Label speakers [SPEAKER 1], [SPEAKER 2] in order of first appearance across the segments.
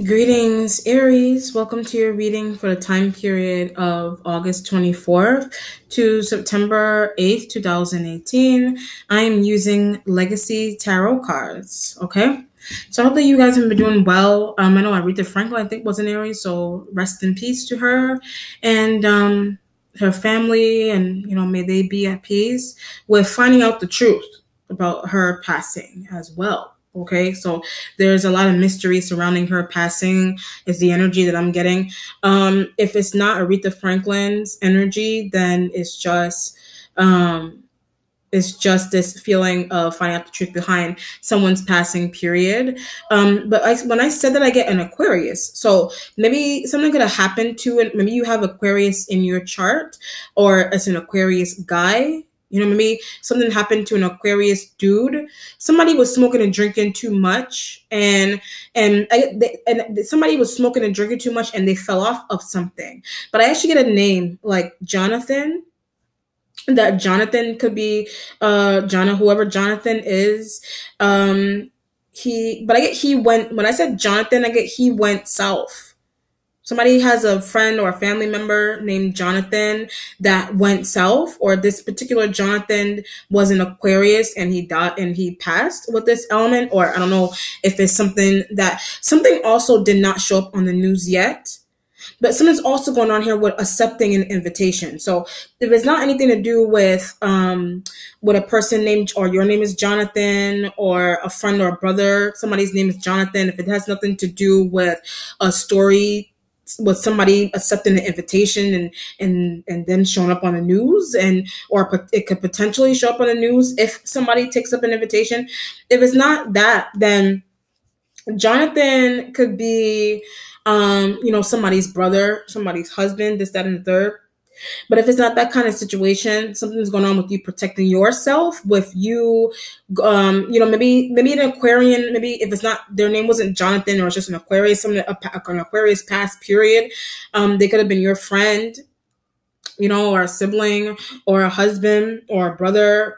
[SPEAKER 1] Greetings, Aries. Welcome to your reading for the time period of August 24th to September 8th, 2018. I am using Legacy Tarot cards, okay? So I hope that you guys have been doing well. I know Aretha Franklin, I think, was an Aries, so rest in peace to her and her family, and, may they be at peace with finding out the truth about her passing as well. Okay, so there's a lot of mystery surrounding her passing is the energy that I'm getting. If it's not Aretha Franklin's energy, then it's just this feeling of finding out the truth behind someone's passing period. But when I said that, I get an Aquarius. So maybe something could have happened to it. Maybe you have Aquarius in your chart, or as an Aquarius guy. Maybe something happened to an Aquarius dude. Somebody was smoking and drinking too much, and somebody was smoking and drinking too much, and they fell off of something. But I actually get a name like Jonathan. That Jonathan could be whoever Jonathan is. But I get he went. When I said Jonathan, I get he went south. Somebody has a friend or a family member named Jonathan that went south, or this particular Jonathan was an Aquarius and he died and he passed with this element, or I don't know if it's something also did not show up on the news yet. But something's also going on here with accepting an invitation. So if it's not anything to do with a person named, or your name is Jonathan, or a friend or a brother, somebody's name is Jonathan, if it has nothing to do with a story with somebody accepting an invitation and then showing up on the news, or it could potentially show up on the news if somebody takes up an invitation. If it's not that, then Jonathan could be somebody's brother, somebody's husband, this, that, and the third. But if it's not that kind of situation, something's going on with you protecting yourself, with you, maybe an Aquarian, maybe if it's not, their name wasn't Jonathan, or it's just an Aquarius, an Aquarius past period. They could have been your friend, or a sibling, or a husband, or a brother,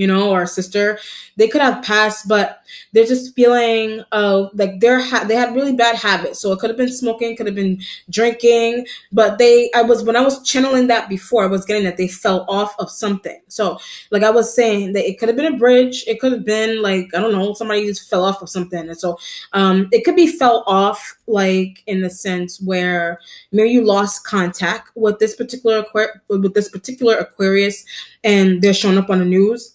[SPEAKER 1] or a sister. They could have passed, but there's this feeling of like they had really bad habits. So it could have been smoking, could have been drinking, but when I was channeling that before, I was getting that they fell off of something. So like I was saying, that it could have been a bridge, it could have been like, I don't know, somebody just fell off of something. And so it could be fell off like in the sense where maybe you lost contact with this particular Aquarius, and they're showing up on the news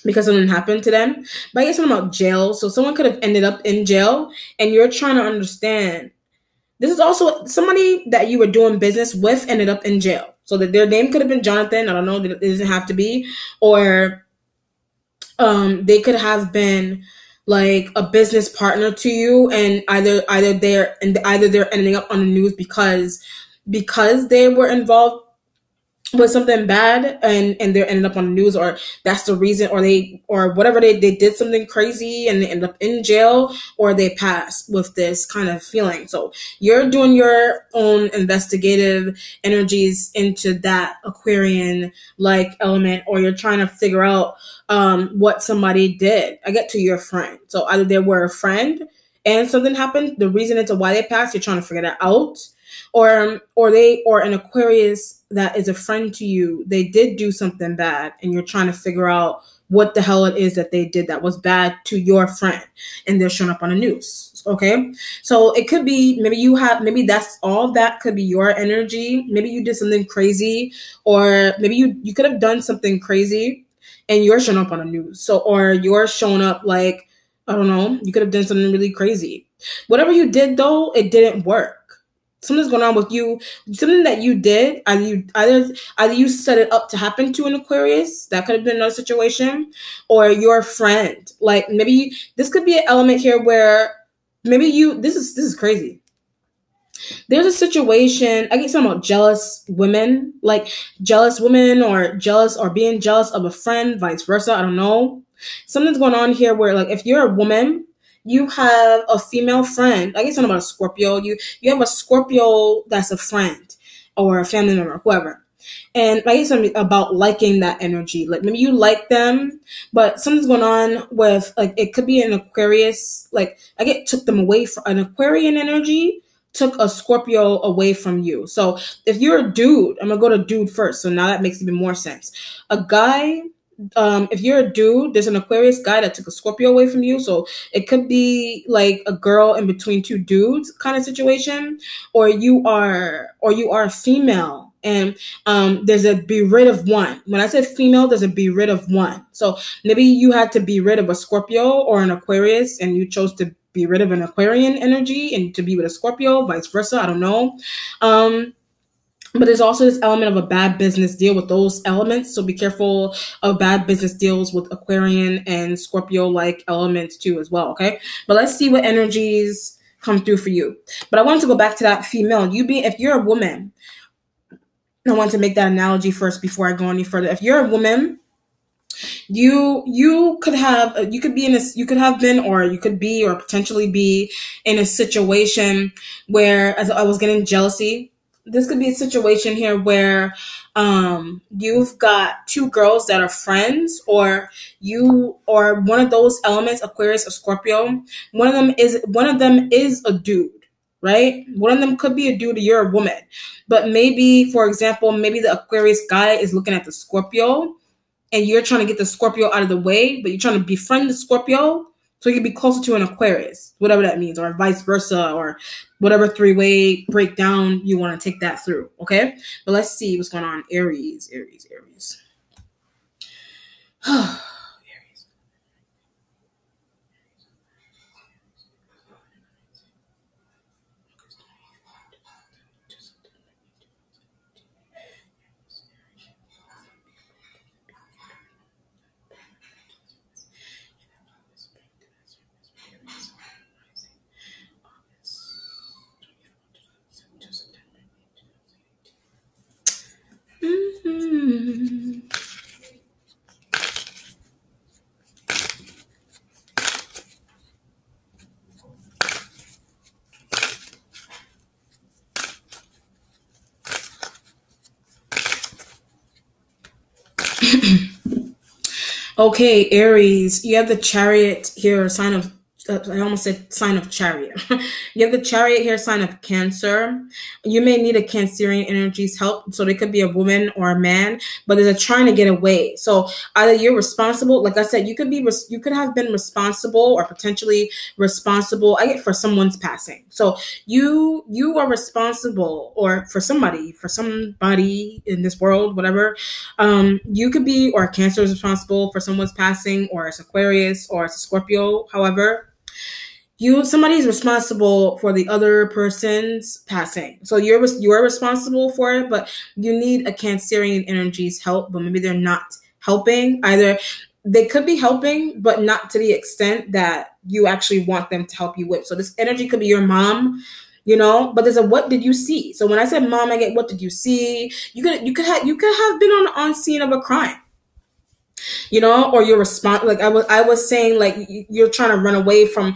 [SPEAKER 1] because something happened to them. But I guess something about jail. So someone could have ended up in jail, and you're trying to understand. This is also somebody that you were doing business with ended up in jail. So that their name could have been Jonathan. I don't know. It doesn't have to be. Or they could have been like a business partner to you, and either they're ending up on the news because they were involved with something bad, and they're ending up on the news, or that's the reason, or whatever, they did something crazy and they end up in jail, or they pass with this kind of feeling. So you're doing your own investigative energies into that Aquarian like element, or you're trying to figure out what somebody did. I get to your friend. So either they were a friend and something happened, the reason into why they passed, you're trying to figure that out. Or an Aquarius that is a friend to you, they did do something bad, and you're trying to figure out what the hell it is that they did that was bad to your friend, and they're showing up on the news. Okay, so it could be maybe that's all that could be your energy. Maybe you did something crazy, or maybe you could have done something crazy, and you're showing up on the news. So, or you're showing up like, I don't know, you could have done something really crazy. Whatever you did though, it didn't work. Something's going on with you. Something that you did, either you set it up to happen to an Aquarius. That could have been another situation, or your friend. Like maybe this could be an element here where maybe this is crazy. There's a situation. I get something about jealous women, like jealous women, or being jealous of a friend, vice versa. I don't know. Something's going on here where, like, if you're a woman, you have a female friend. I guess something about a Scorpio. You have a Scorpio that's a friend or a family member, whoever. And I guess something about liking that energy. Like maybe you like them, but something's going on with like it could be an Aquarius. Like I get took them away from an Aquarian energy. Took a Scorpio away from you. So if you're a dude, I'm gonna go to dude first. So now that makes even more sense. A guy, if you're a dude, there's an Aquarius guy that took a Scorpio away from you. So it could be like a girl in between two dudes kind of situation, or you are a female and there's a be rid of one. When I said female, there's a be rid of one. So maybe you had to be rid of a Scorpio or an Aquarius, and you chose to be rid of an Aquarian energy and to be with a Scorpio, vice versa. I don't know. But there's also this element of a bad business deal with those elements. So be careful of bad business deals with Aquarian and Scorpio like elements too as well. Okay. But let's see what energies come through for you. But I wanted to go back to that female. If you're a woman, I want to make that analogy first before I go any further. If you're a woman, you could have you could be in a you could have been or you could be or potentially be in a situation where, as I was getting jealousy, this could be a situation here where you've got two girls that are friends, or you or one of those elements, Aquarius or Scorpio. One of them is a dude, right? One of them could be a dude, or you're a woman. But maybe, for example, maybe the Aquarius guy is looking at the Scorpio, and you're trying to get the Scorpio out of the way, but you're trying to befriend the Scorpio so you can be closer to an Aquarius, whatever that means, or vice versa, or whatever three-way breakdown you want to take that through, okay? But let's see what's going on. Aries. Mm-hmm. Okay, Aries, you have the Chariot here, sign of, I almost said sign of Chariot. You have the Chariot here, sign of Cancer. You may need a Cancerian energy's help. So they could be a woman or a man, but they're trying to get away. So either you're responsible, like I said, you could have been responsible or potentially responsible, I get, for someone's passing. So you are responsible, or for somebody in this world, whatever. You could be, or Cancer is responsible for someone's passing, or it's Aquarius, or it's a Scorpio. However, somebody is responsible for the other person's passing. So you're responsible for it, but you need a Cancerian energy's help. But maybe they're not helping. Either they could be helping, but not to the extent that you actually want them to help you with. So this energy could be your mom. But there's a what did you see? So when I said mom, I get what did you see? You could have been on scene of a crime, or your response. Like I was saying, like you're trying to run away from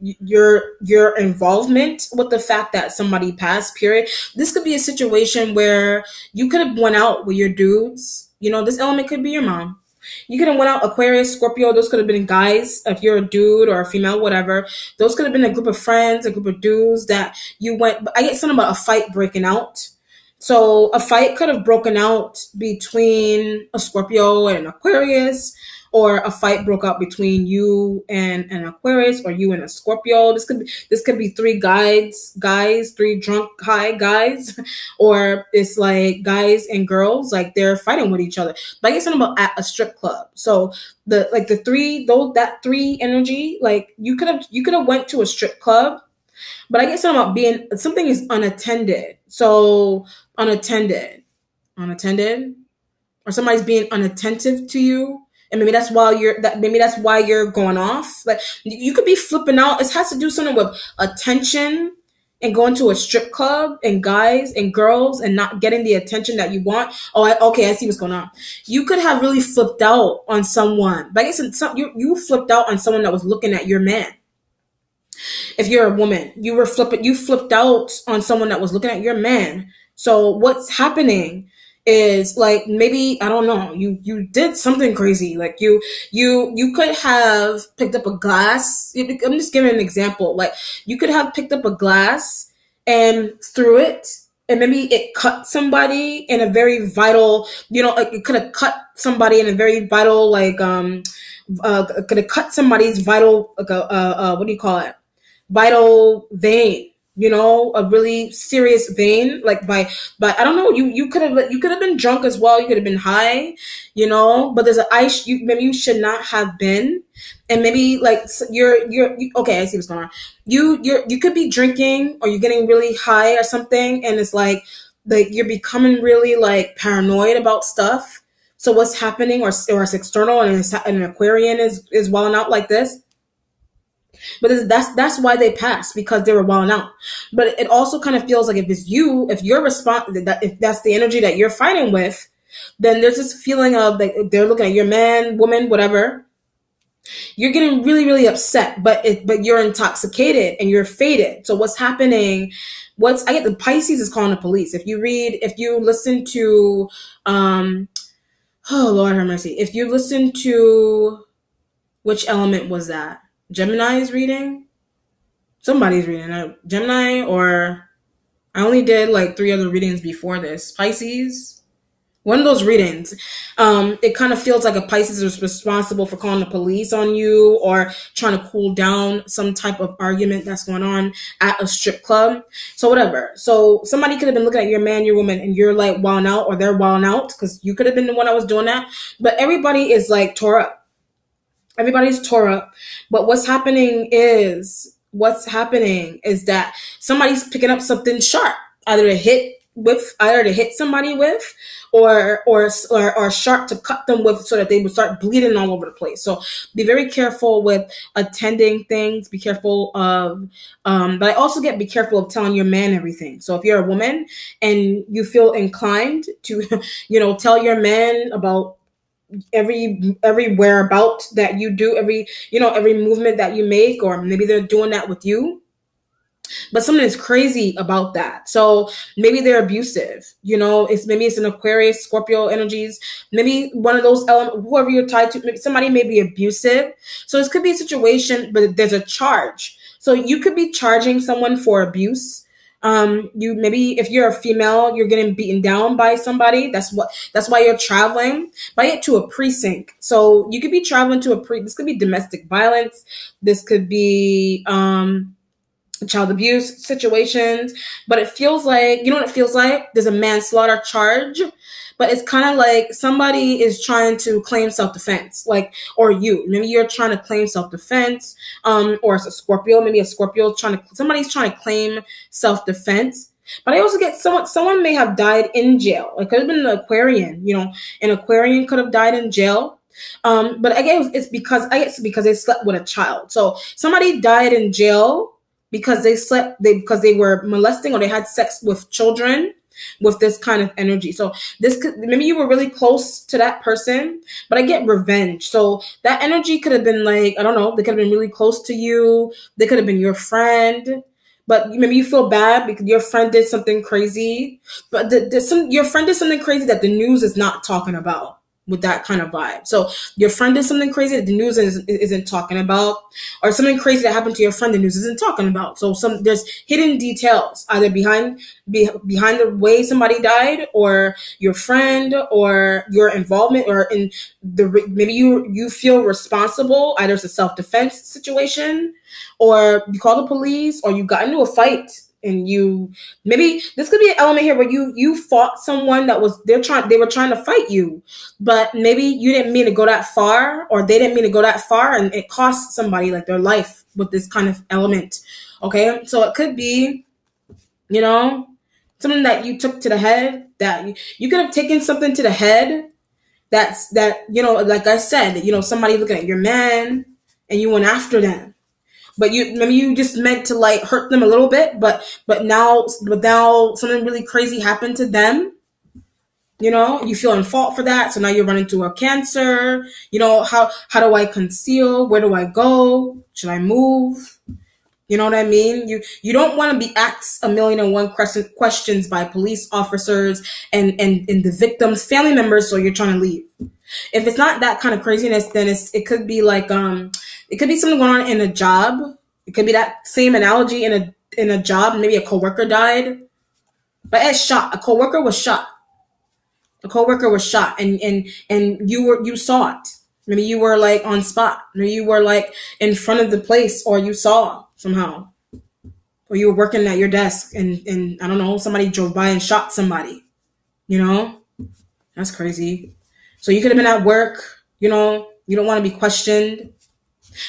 [SPEAKER 1] your involvement with the fact that somebody passed. Period. This could be a situation where you could have went out with your dudes. This element could be your mom. You could have went out, Aquarius, Scorpio, those could have been guys. If you're a dude or a female, whatever, those could have been a group of friends, a group of dudes that you went. I get something about a fight breaking out. So a fight could have broken out between a Scorpio and an Aquarius, or a fight broke out between you and an Aquarius, or you and a Scorpio. This could be three three drunk high guys, or it's like guys and girls, like they're fighting with each other. But I get something about at a strip club. So that three energy, like you could have went to a strip club. But I get something about something is unattended. So unattended, or somebody's being unattentive to you, and maybe that's why you're going off. Like you could be flipping out. It has to do something with attention and going to a strip club and guys and girls and not getting the attention that you want. I see what's going on. You could have really flipped out on someone. But I guess you flipped out on someone that was looking at your man. If you're a woman, you flipped out on someone that was looking at your man. So what's happening is like, maybe, I don't know, you did something crazy. Like you could have picked up a glass. I'm just giving an example. Like, you could have picked up a glass and threw it, and maybe it cut somebody in a very vital, like, it could have cut somebody in a very vital, like, could have cut somebody's vital, like, what do you call it, vital vein, a really serious vein, like, by I don't know, you could have been drunk as well, you could have been high, but there's an ice, maybe you should not have been. And maybe, like, okay, I see what's going on. You could be drinking, or you're getting really high or something, and it's like you're becoming really, like, paranoid about stuff. So what's happening, or it's external, and an Aquarian is welling out like this. But that's why they pass, because they were welling out. But it also kind of feels like, if you're if that's the energy that you're fighting with, then there's this feeling of, like, they're looking at your man, woman, whatever. You're getting really, really upset, but you're intoxicated and you're faded. So what's happening? I get the Pisces is calling the police. If you listen to, oh Lord have mercy. If you listen to, which element was that? Gemini's reading? Somebody's reading. Gemini, or I only did like 3 other readings before this. Pisces. One of those readings, it kind of feels like a Pisces is responsible for calling the police on you, or trying to cool down some type of argument that's going on at a strip club. So whatever. So somebody could have been looking at your man, your woman, and you're like wilding out, or they're wilding out, because you could have been the one that was doing that. But everybody is like tore up. Everybody's tore up. But what's happening is that somebody's picking up something sharp, either to hit somebody with, or sharp to cut them with, so that they would start bleeding all over the place. So be very careful with attending things. Be careful of, but I also be careful of telling your man everything. So if you're a woman and you feel inclined to, tell your man about every whereabout that you do, every movement that you make, or maybe they're doing that with you, but something is crazy about that. So maybe they're abusive, maybe it's an Aquarius, Scorpio energies, maybe one of those elements, whoever you're tied to, maybe somebody may be abusive. So this could be a situation, but there's a charge. So you could be charging someone for abuse. Maybe if you're a female, you're getting beaten down by somebody. That's why you're traveling by it to a precinct. So you could be traveling to this could be domestic violence. This could be, child abuse situations, but it feels like, what it feels like? There's a manslaughter charge, but it's kind of like somebody is trying to claim self-defense, like, or maybe you're trying to claim self-defense, or it's a Scorpio, maybe a Scorpio somebody's trying to claim self-defense. But I also get someone may have died in jail. It could have been an Aquarian, an Aquarian could have died in jail. But I guess it's because they slept with a child. So somebody died in jail because because they were molesting, or they had sex with children with this kind of energy. So maybe you were really close to that person, but I get revenge. So that energy could have been like, I don't know, they could have been really close to you. They could have been your friend, but maybe you feel bad because your friend did something crazy, but your friend did something crazy that the news is not talking about. With that kind of vibe. So your friend did something crazy that the news isn't talking about, or something crazy that happened to your friend the news isn't talking about. So there's hidden details either behind the way somebody died, or your friend, or your involvement, or in maybe you feel responsible. Either it's a self-defense situation, or you call the police, or you got into a fight. And maybe this could be an element here where you fought someone they were trying to fight you, but maybe you didn't mean to go that far, or they didn't mean to go that far, and it cost somebody like their life with this kind of element. Okay, so it could be, something that you took to the head, that you could have taken something to the head. That like I said, somebody looking at your man and you went after them. But maybe you just meant to like hurt them a little bit, but now something really crazy happened to them. You feel in fault for that. So now you're running to a Cancer. How do I conceal? Where do I go? Should I move? You know what I mean? You don't want to be asked a million and one questions by police officers and the victims' family members, so you're trying to leave. If it's not that kind of craziness, then it could be like it could be something going on in a job. It could be that same analogy in a job. Maybe a coworker died, but it's shot. A coworker was shot. A coworker was shot, and you saw it. Maybe you were like on spot. Maybe you were like in front of the place, or you saw somehow, or you were working at your desk, and I don't know, somebody drove by and shot somebody. You know, that's crazy. So you could have been at work. You know, you don't want to be questioned.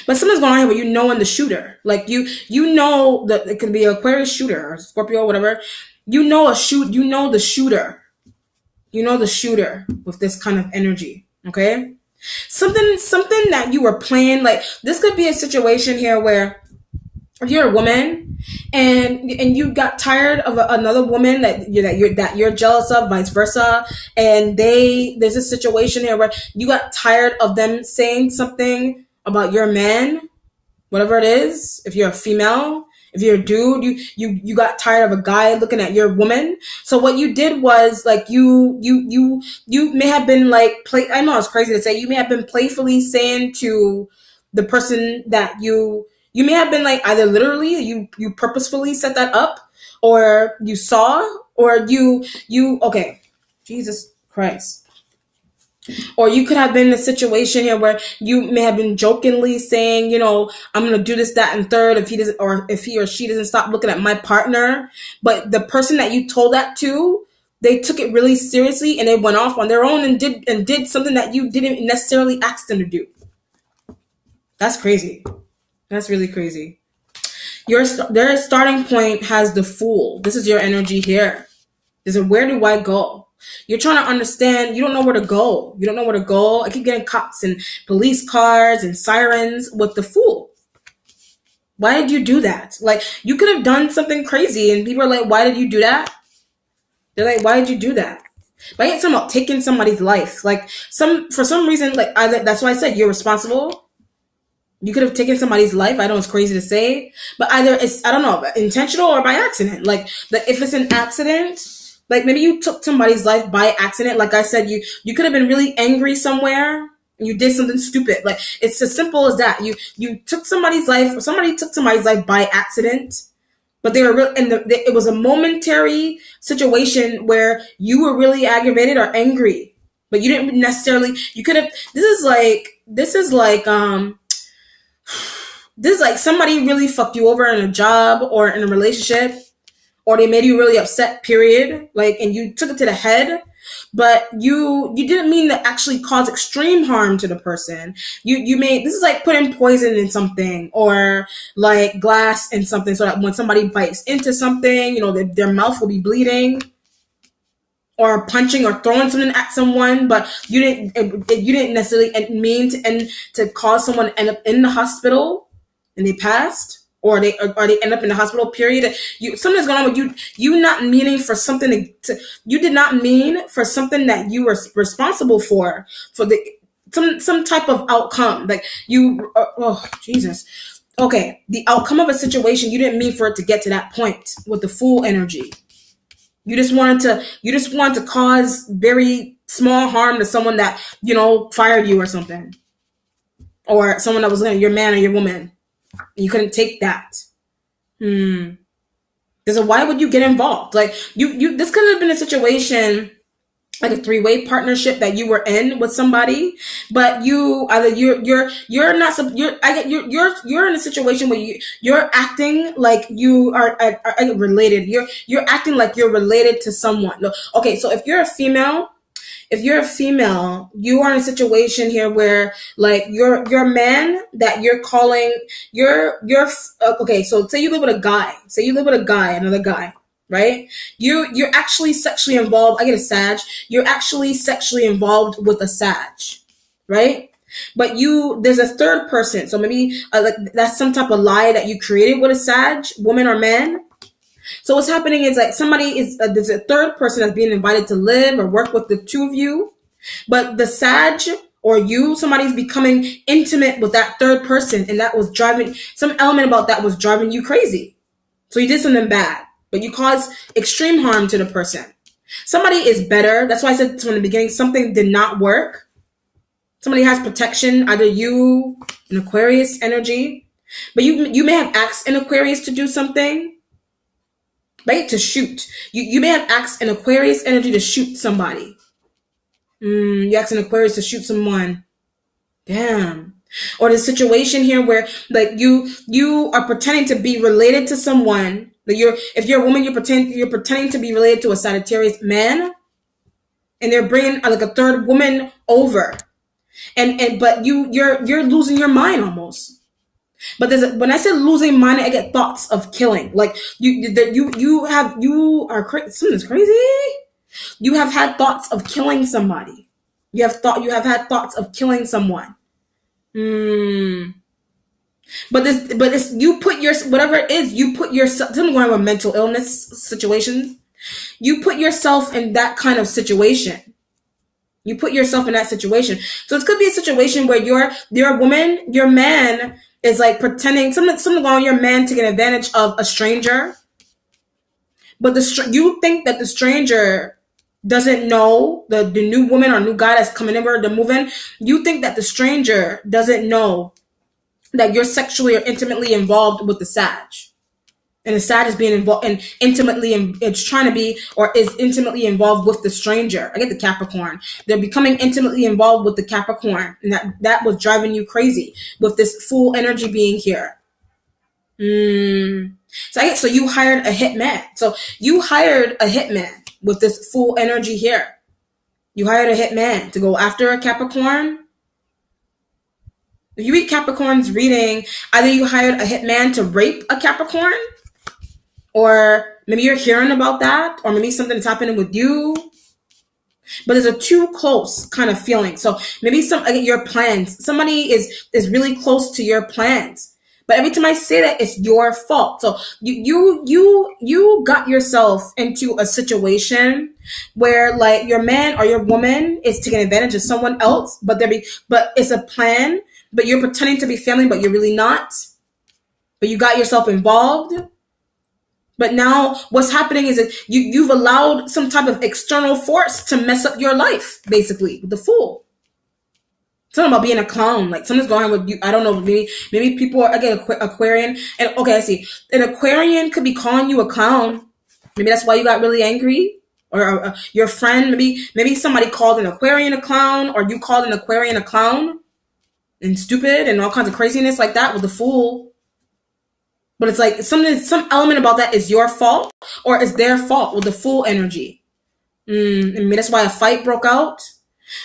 [SPEAKER 1] But something's going on here where you know when the shooter, like you know that it could be an Aquarius shooter or Scorpio, whatever. You know you know the shooter. You know the shooter with this kind of energy. Okay? Something that you were planning, like this could be a situation here where if you're a woman and you got tired of another woman that you're jealous of, vice versa, and there's a situation here where you got tired of them saying something about your man, whatever it is. If you're a female, if you're a dude, you got tired of a guy looking at your woman. So what you did was like you may have been like I know it's crazy to say, you may have been playfully saying to the person that you may have been like either literally you purposefully set that up, or you saw, or you okay, Jesus Christ. Or you could have been in a situation here where you may have been jokingly saying, you know, I'm going to do this, that, and third if he or she doesn't stop looking at my partner. But the person that you told that to, they took it really seriously and they went off on their own and did something that you didn't necessarily ask them to do. That's crazy. That's really crazy. Their starting point has the Fool. This is your energy here. This is where do I go? You're trying to understand. You don't know where to go. You don't know where to go. I keep getting cops and police cars and sirens with the Fool. Why did you do that? Like, you could have done something crazy and people are like, why did you do that? They're like, why did you do that? But I get something about taking somebody's life. Like, for some reason, like, that's why I said you're responsible. You could have taken somebody's life. I know it's crazy to say, but either it's, I don't know, intentional or by accident. Like if it's an accident, like maybe you took somebody's life by accident. Like I said, you could have been really angry somewhere and you did something stupid. Like it's as simple as that. You took somebody's life, or somebody took somebody's life by accident, but they were real, and it was a momentary situation where you were really aggravated or angry, but you didn't necessarily. You could have. This is like somebody really fucked you over in a job or in a relationship, or they made you really upset, period. Like, and you took it to the head, but you didn't mean to actually cause extreme harm to the person. This is like putting poison in something, or like glass in something, so that when somebody bites into something, you know, their mouth will be bleeding. Or punching or throwing something at someone, but you didn't necessarily mean to cause someone to end up in the hospital and they passed, or they end up in the hospital. Period. Something's going on with you. You not meaning for something you did not mean for something that you were responsible for some type of outcome. Like oh Jesus. Okay, the outcome of a situation you didn't mean for it to get to that point with the Fool energy. You just wanted to cause very small harm to someone that, you know, fired you or something. Or someone that was your man or your woman. You couldn't take that. So why would you get involved? Like this could have been a situation like a 3-way partnership that you were in with somebody, but you're in a situation where you're acting like you are related. You're acting like you're related to someone. Okay, so if you're a female, you are in a situation here where like your man that you're calling okay. So say you live with a guy, another guy. Right? You're actually sexually involved. I get a Sag. You're actually sexually involved with a Sag, right? But there's a third person. So maybe like that's some type of lie that you created with a Sag, woman or man. So what's happening is like there's a third person that's being invited to live or work with the two of you, but the Sag or somebody's becoming intimate with that third person, and that was driving, some element about that was driving you crazy. So you did something bad, but you caused extreme harm to the person. Somebody is better. That's why I said from the beginning, something did not work. Somebody has protection, either you, an Aquarius energy, but you may have asked an Aquarius to do something, right? To shoot. You may have asked an Aquarius energy to shoot somebody. You asked an Aquarius to shoot someone. Damn. Or the situation here where like you are pretending to be related to someone. Like if you're a woman, you're pretending to be related to a Sagittarius man, and they're bringing like a third woman over, but you're losing your mind almost. But when I say losing mind, I get thoughts of killing. Like something's crazy. You have had thoughts of killing somebody. You have had thoughts of killing someone. But this you put your whatever it is, you put yourself, something going on with mental illness situation. You put yourself in that kind of situation. You put yourself in that situation. So it could be a situation where you're a woman, your man is like pretending something going on with your man, taking advantage of a stranger. But you think that the stranger doesn't know, the new woman or new guy that's coming in or the moving, you think that the stranger doesn't know that you're sexually or intimately involved with the Sag. And the Sag is being involved and it's trying to be or is intimately involved with the stranger. I get the Capricorn. They're becoming intimately involved with the Capricorn. And that was driving you crazy with this full energy being here. So you hired a hitman. So you hired a hitman with this full energy here. You hired a hitman to go after a Capricorn. If you read Capricorn's reading, either you hired a hitman to rape a Capricorn, or maybe you're hearing about that, or maybe something is happening with you. But there's a too close kind of feeling. So maybe your plans, somebody is really close to your plans. But every time I say that, it's your fault. So you got yourself into a situation where like your man or your woman is taking advantage of someone else, but it's a plan, but you're pretending to be family, but you're really not. But you got yourself involved. But now what's happening is that you've allowed some type of external force to mess up your life, basically, with the Fool. Something about being a clown, like something's going on with you. I don't know. Maybe people are, again, Aquarian. And okay, I see. An Aquarian could be calling you a clown. Maybe that's why you got really angry. Or your friend, maybe somebody called an Aquarian a clown, or you called an Aquarian a clown and stupid and all kinds of craziness like that with the Fool. But it's like some element about that is your fault or is their fault with the Fool energy. And maybe that's why a fight broke out.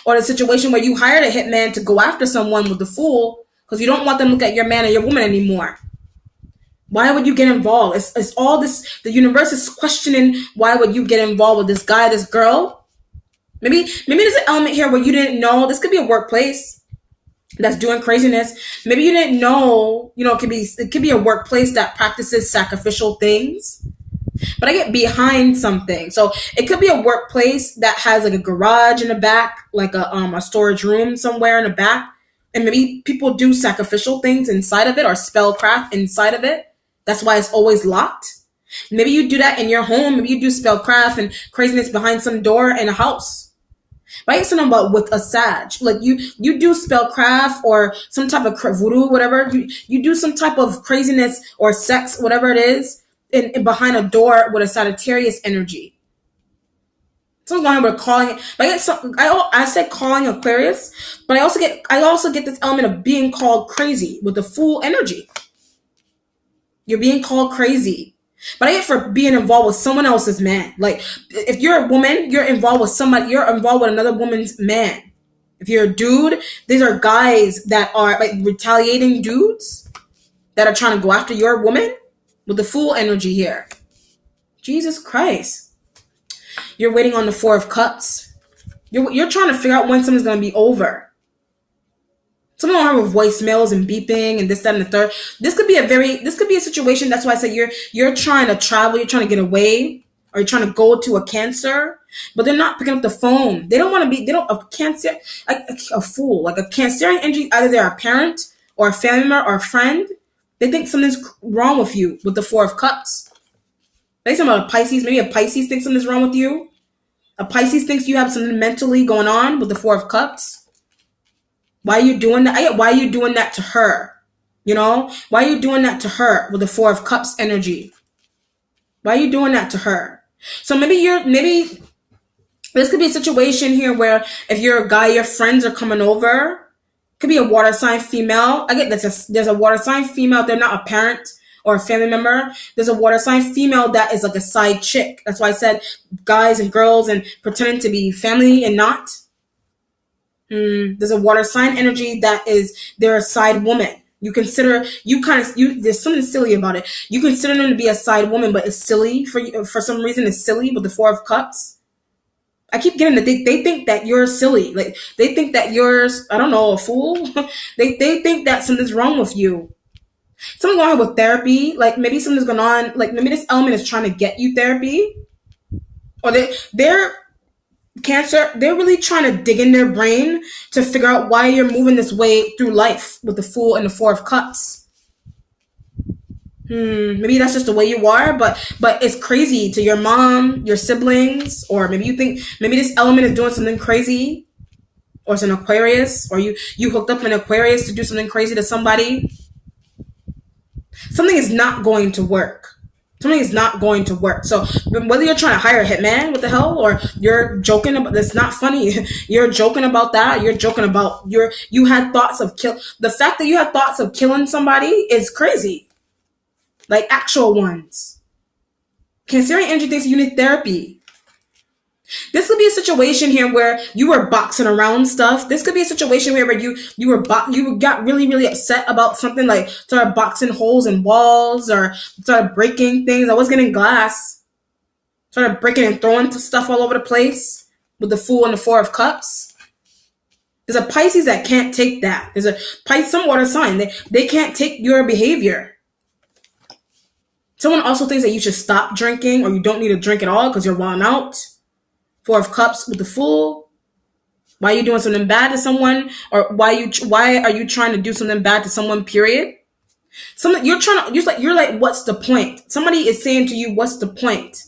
[SPEAKER 1] Or the situation where you hired a hitman to go after someone with the Fool because you don't want them to look at your man or your woman anymore. Why would you get involved? It's all this. The universe is questioning why would you get involved with this guy, this girl. Maybe there's an element here where you didn't know. This could be a workplace that's doing craziness. Maybe you didn't know. It could be a workplace that practices sacrificial things. But I get behind something. So it could be a workplace that has like a garage in the back, like a storage room somewhere in the back. And maybe people do sacrificial things inside of it or spellcraft inside of it. That's why it's always locked. Maybe you do that in your home. Maybe you do spellcraft and craziness behind some door in a house. But I get something about with a Sag. Like you do spellcraft or some type of voodoo, whatever. You do some type of craziness or sex, whatever it is. In behind a door with a Sagittarius energy. Something's going on with calling it. But I said calling Aquarius, but I also get this element of being called crazy with the Fool energy. You're being called crazy. But I get for being involved with someone else's man. Like if you're a woman, you're involved with somebody, you're involved with another woman's man. If you're a dude, these are guys that are like retaliating dudes that are trying to go after your woman. With the Fool energy here. Jesus Christ. You're waiting on the Four of Cups. You're trying to figure out when something's going to be over. Someone will have voicemails and beeping and this, that, and the third. This could be a situation. That's why I said you're trying to travel. You're trying to get away. or you're trying to go to a Cancer, but they're not picking up the phone. They don't want to be, they don't, a Cancer, like a fool, like a Cancerian energy, either they're a parent or a family member or a friend. They think something's wrong with you with the Four of Cups. Like talking about a Pisces, maybe a Pisces thinks something's wrong with you. A Pisces thinks you have something mentally going on with the Four of Cups. Why are you doing that? Why are you doing that to her? You know? Why are you doing that to her with the Four of Cups energy? Why are you doing that to her? So maybe this could be a situation here where if you're a guy, your friends are coming over. Could be a water sign female. I get there's a water sign female. They're not a parent or a family member. There's a water sign female that is like a side chick. That's why I said guys and girls and pretending to be family and not. There's a water sign energy that is, they're a side woman. There's something silly about it. You consider them to be a side woman, but it's silly for some reason. It's silly with the Four of Cups. I keep getting that they think that you're silly. Like they think that you're, I don't know, a fool. they think that something's wrong with you. Something going on with therapy. Like maybe something's going on. Like maybe this element is trying to get you therapy, or they're Cancer. They're really trying to dig in their brain to figure out why you're moving this way through life with the Fool and the Four of Cups. Maybe that's just the way you are, but it's crazy to your mom, your siblings, or maybe you think maybe this element is doing something crazy, or it's an Aquarius, or you hooked up an Aquarius to do something crazy to somebody. Something is not going to work. Something is not going to work. So whether you're trying to hire a hitman, what the hell, or you're joking about, that's not funny. You're joking about that. You're joking about you had thoughts of kill. The fact that you had thoughts of killing somebody is crazy. Like actual ones. Cancerian energy thinks you need therapy. This could be a situation here where you were boxing around stuff. This could be a situation where you got really, really upset about something, like started boxing holes in walls or started breaking things. I was getting glass. Started breaking and throwing stuff all over the place with the Fool and the Four of Cups. There's a Pisces that can't take that. There's a Pisces, some water sign. They can't take your behavior. Someone also thinks that you should stop drinking or you don't need to drink at all because you're wilding out. Four of Cups with the Fool. Why are you doing something bad to someone? Or why are you trying to do something bad to someone, period? You're like, what's the point? Somebody is saying to you, what's the point?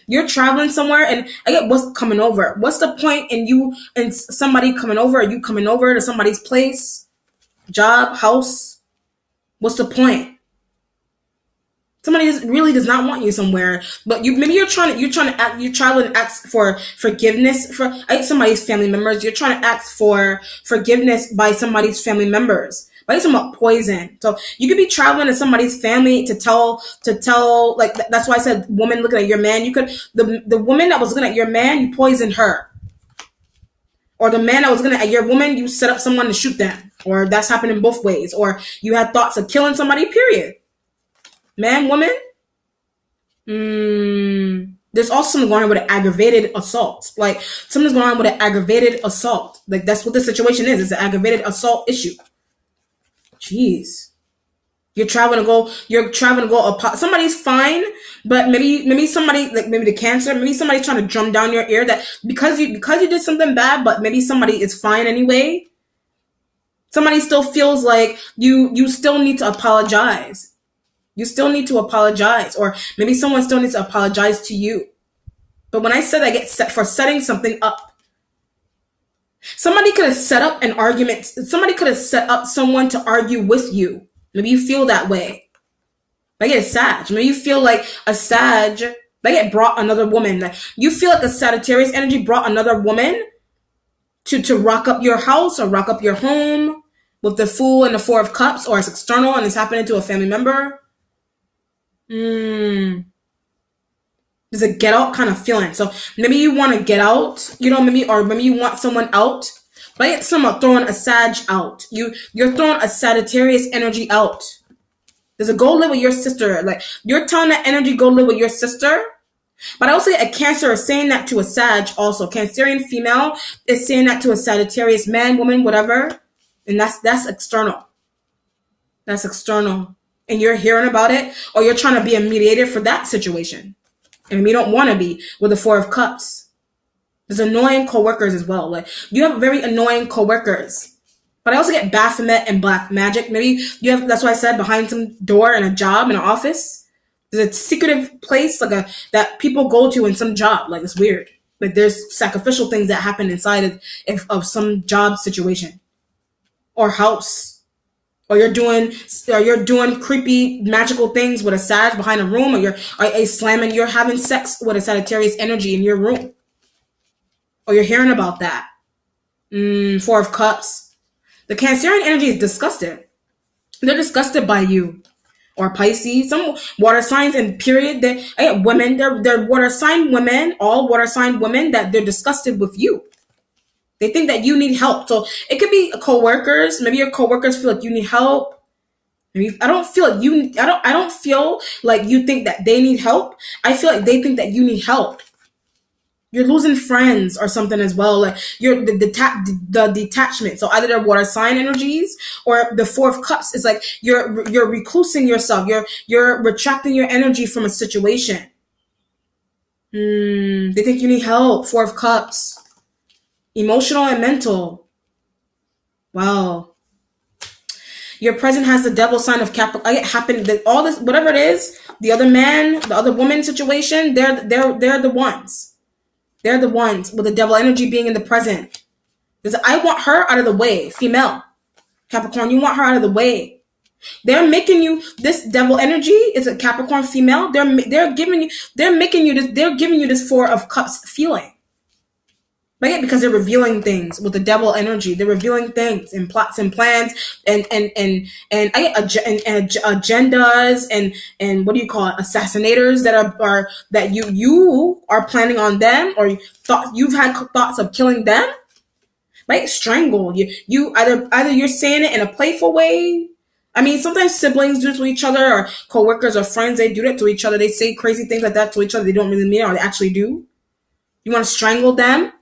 [SPEAKER 1] You're traveling somewhere and I get what's coming over. What's the point in you and somebody coming over? Are you coming over to somebody's place, job, house? What's the point? Somebody really does not want you somewhere, but you're traveling and ask for forgiveness for somebody's family members. You're trying to ask for forgiveness by somebody's family members. By some poison. So you could be traveling to somebody's family to tell, like, that's why I said woman looking at your man. You could, the woman that was looking at your man, you poisoned her. Or the man that was looking at your woman, you set up someone to shoot them. Or that's happening both ways. Or you had thoughts of killing somebody, period. Man, woman. There's also something going on with an aggravated assault. Like, something's going on with an aggravated assault. Like, that's what the situation is. It's an aggravated assault issue. Jeez. You're traveling to go, somebody's fine, but maybe somebody, like maybe the Cancer, maybe somebody's trying to drum down your ear that because you did something bad, but maybe somebody is fine anyway. Somebody still feels like you still need to apologize. You still need to apologize, or maybe someone still needs to apologize to you. But when I said I get set for setting something up, somebody could have set up an argument. Somebody could have set up someone to argue with you. Maybe you feel that way. Like a Sag. Maybe you feel like a Sag, like it brought another woman. Like you feel like a Sagittarius energy brought another woman to rock up your house or rock up your home with the Fool and the Four of Cups, or it's external and it's happening to a family member. There's a get out kind of feeling. So maybe you want to get out, maybe you want someone out. But I get someone throwing a Sag out. You're throwing a Sagittarius energy out. There's a go live with your sister. Like you're telling that energy go live with your sister. But I also get a Cancer is saying that to a Sag also. Cancerian female is saying that to a Sagittarius man, woman, whatever. And that's external. That's external. And you're hearing about it, or you're trying to be a mediator for that situation. And maybe you don't want to be with the Four of Cups. There's annoying coworkers as well. Like, you have very annoying coworkers. But I also get Baphomet and Black Magic. Maybe you have, that's why I said behind some door in a job, in an office. There's a secretive place that people go to in some job. Like, it's weird. Like, there's sacrificial things that happen inside of some job situation or house. Or you're doing creepy magical things with a Sag behind a room, or you're having sex with a Sagittarius energy in your room. Or you're hearing about that. Four of Cups. The Cancerian energy is disgusted. They're disgusted by you. Or Pisces. Some water signs and period. I get women, they're water sign women, all water sign women, that they're disgusted with you. They think that you need help. So it could be coworkers. Maybe your coworkers feel like you need help. Maybe, I don't feel like you think that they need help. I feel like they think that you need help. You're losing friends or something as well. Like, you're the detachment. So either they're water sign energies, or the Four of Cups is like you're reclusing yourself. You're retracting your energy from a situation. They think you need help. Four of Cups. Emotional and mental. Wow. Your present has the Devil sign of Capricorn. It happened that all this, whatever it is, the other man, the other woman situation, they're the ones. They're the ones with the Devil energy being in the present. I want her out of the way. Female. Capricorn, you want her out of the way. They're making you, this Devil energy is a Capricorn female. They're giving you this Four of Cups feeling. Right? Because they're revealing things with the Devil energy. They're revealing things and plots and plans and agendas and what do you call it? Assassinators that you are planning on them, or you've had thoughts of killing them. Right? Strangle. You either you're saying it in a playful way. I mean, sometimes siblings do it to each other, or coworkers or friends, they do that to each other. They say crazy things like that to each other. They don't really mean it, or they actually do. You want to strangle them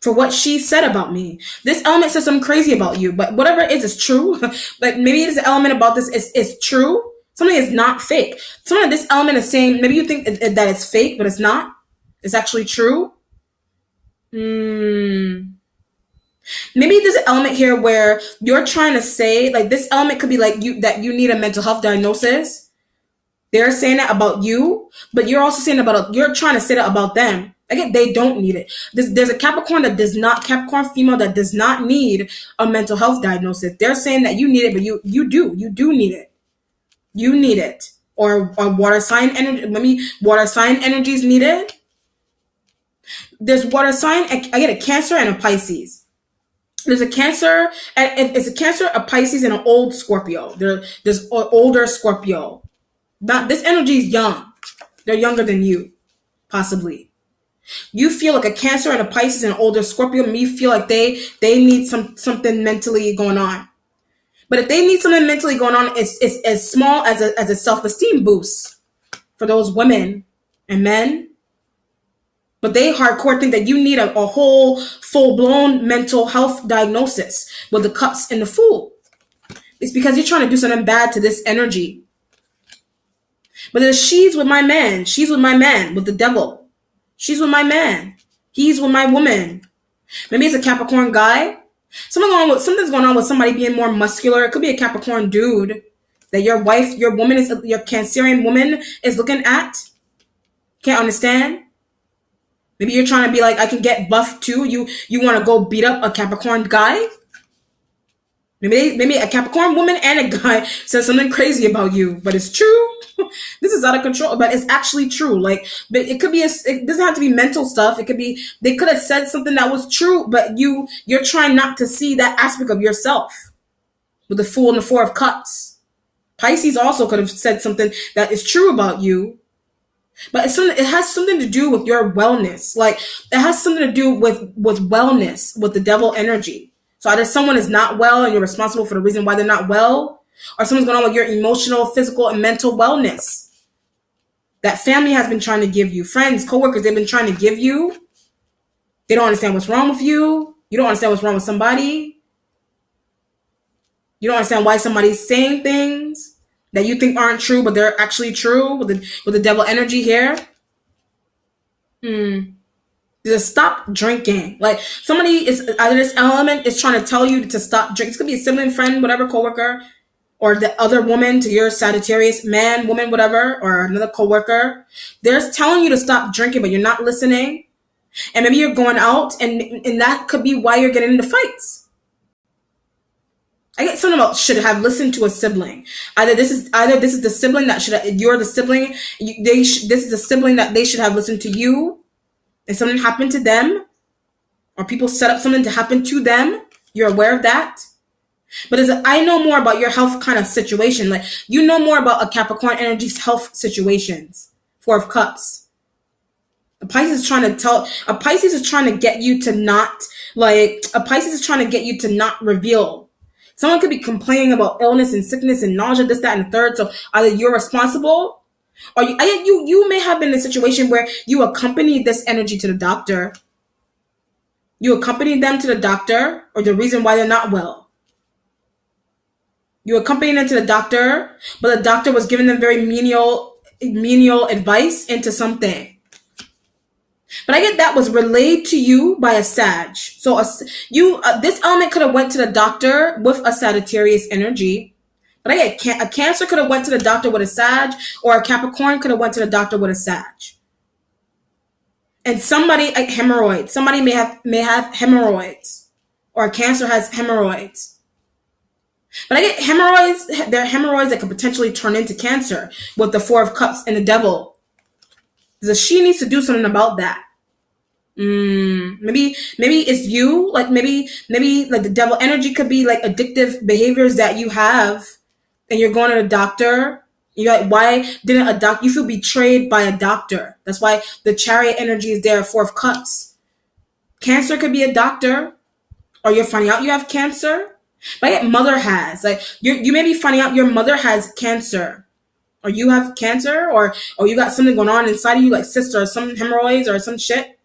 [SPEAKER 1] for what she said about me. This element says something crazy about you, but whatever it is true. Like, maybe this element about this is true. Something is not fake. Something of this element is saying, maybe you think that it's fake, but it's not. It's actually true. Maybe there's an element here where you're trying to say, like, this element could be like that you need a mental health diagnosis. They're saying that about you, but you're also saying you're trying to say that about them. Again, they don't need it. There's a Capricorn female that does not need a mental health diagnosis. They're saying that you need it, but you do need it. You need it. Or water sign energy. Maybe water sign energies need it. There's water sign. I get a Cancer and a Pisces. There's a Cancer. It's a Cancer, a Pisces, and an old Scorpio. There's older Scorpio. This energy is young. They're younger than you, possibly. You feel like a Cancer and a Pisces and an older Scorpio. Me feel like they need something mentally going on. But if they need something mentally going on, it's as small as a self-esteem boost for those women and men. But they hardcore think that you need a whole full-blown mental health diagnosis with the Cups and the Fool. It's because you're trying to do something bad to this energy. But there's she's with my man. She's with my man, with the Devil. She's with my man. He's with my woman. Maybe it's a Capricorn guy. Something's going on with somebody being more muscular. It could be a Capricorn dude that your Cancerian woman is looking at. Can't understand. Maybe you're trying to be like, I can get buff too. You want to go beat up a Capricorn guy? Maybe a Capricorn woman and a guy says something crazy about you, but it's true. This is out of control, but it's actually true. Like, but it could be it doesn't have to be mental stuff. It could be they could have said something that was true, but you're trying not to see that aspect of yourself with the Fool and the Four of Cups. Pisces also could have said something that is true about you, but it has something to do with your wellness. Like, it has something to do with wellness, with the Devil energy. So either someone is not well and you're responsible for the reason why they're not well, or something's going on with your emotional, physical, and mental wellness that family has been trying to give you. Friends, coworkers, they've been trying to give you. They don't understand what's wrong with you. You don't understand what's wrong with somebody. You don't understand why somebody's saying things that you think aren't true, but they're actually true with the Devil energy here. Mm. Just stop drinking. Like somebody is either this element is trying to tell you to stop drinking. It could be a sibling, friend, whatever, coworker, or the other woman to your Sagittarius, man, woman, whatever, or another coworker. They're telling you to stop drinking, but you're not listening. And maybe you're going out, and that could be why you're getting into fights. I get something about should have listened to a sibling. Either this is the sibling that should you're the sibling. This is the sibling that they should have listened to you, and something happened to them, or people set up something to happen to them. You're aware of that. But I know more about your health kind of situation. Like you know more about a Capricorn energy's health situations. Four of Cups. A Pisces is trying to get you to not reveal. Someone could be complaining about illness and sickness and nausea, this, that, and the third. So either you're responsible, or you may have been in a situation where you accompanied this energy to the doctor. You accompanied them to the doctor, or the reason why they're not well. You accompanied them to the doctor, but the doctor was giving them very menial advice into something. But I get that was relayed to you by a Sag. So this element could have went to the doctor with a Sagittarius energy. But I get a Cancer could have went to the doctor with a Sag, or a Capricorn could have went to the doctor with a Sag. And somebody like hemorrhoids. Somebody may have hemorrhoids, or a Cancer has hemorrhoids. But I get hemorrhoids. There are hemorrhoids that could potentially turn into cancer with the Four of Cups and the Devil. So she needs to do something about that. Maybe it's you. Like maybe like the devil energy could be like addictive behaviors that you have, and you're going to the doctor. You're like, why didn't a doctor? You feel betrayed by a doctor. That's why the Chariot energy is there. Four of Cups. Cancer could be a doctor, or you're finding out you have cancer. But yet mother has, like you may be finding out your mother has cancer. Or you have cancer, or you got something going on inside of you, like cysts or some hemorrhoids or some shit.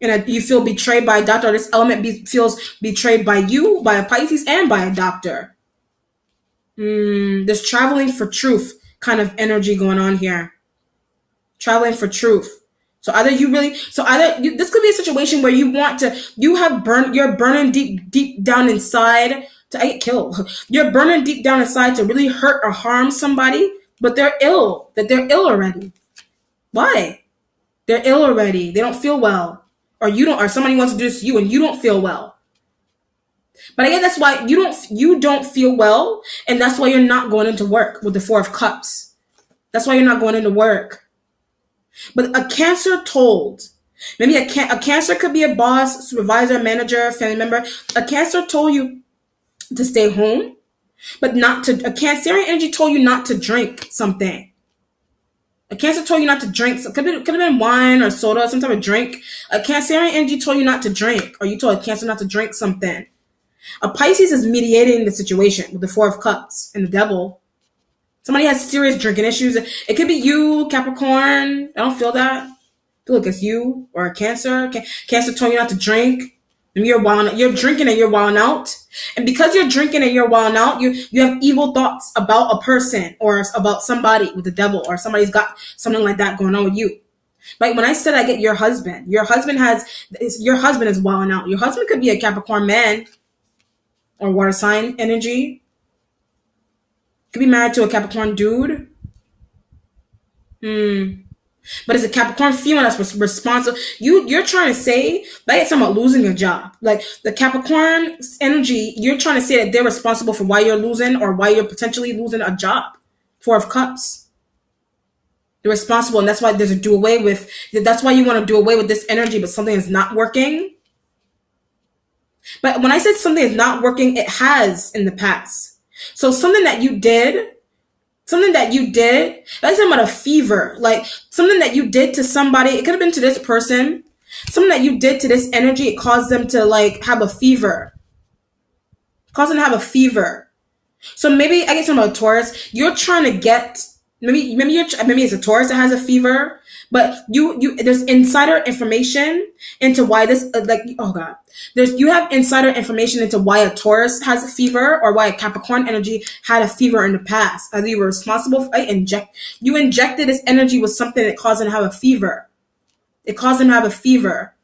[SPEAKER 1] And you feel betrayed by a doctor, or this element feels betrayed by you, by a Pisces, and by a doctor. There's traveling for truth kind of energy going on here. Traveling for truth. So this could be a situation where you're burning deep down inside to get killed. You're burning deep down inside to really hurt or harm somebody, but they're ill. They're ill already. Why? They're ill already. They don't feel well. Or somebody wants to do this to you and you don't feel well. But I guess that's why you don't feel well, and that's why you're not going into work with the Four of Cups. That's why you're not going into work. But a Cancer told, maybe a Cancer could be a boss, supervisor, manager, family member. A Cancer told you to stay home, but not to. A Cancerian energy told you not to drink something. A Cancer told you not to drink. So could have been wine or soda, some type of drink. A Cancerian energy told you not to drink, or you told a Cancer not to drink something. A Pisces is mediating the situation with the Four of Cups and the Devil. Somebody has serious drinking issues. It could be you, Capricorn. I don't feel that. I feel like it's you or a Cancer. Cancer told you not to drink. And you're drinking and you're wilding out. And because you're drinking and you're wilding out, you have evil thoughts about a person or about somebody with the Devil, or somebody's got something like that going on with you. Like when I said I get your husband is wilding out. Your husband could be a Capricorn man or water sign energy. Could be married to a Capricorn dude. But it's a Capricorn female that's responsible. You're trying to say, like it's about losing a job. Like the Capricorn energy, you're trying to say that they're responsible for why you're losing or why you're potentially losing a job. Four of Cups. They're responsible, and that's why there's a do away with. That's why you want to do away with this energy, but something is not working. But when I said something is not working, it has in the past. So something that you did, that's about a fever, like something that you did to somebody. It could have been to this person. Something that you did to this energy, it caused them to like have a fever. So maybe I get some about Taurus. You're trying to get maybe it's a Taurus that has a fever, but there's insider information into why this you have insider information into why a Taurus has a fever or why a Capricorn energy had a fever in the past. Either you were responsible for you injected this energy with something that caused them to have a fever. It caused them to have a fever.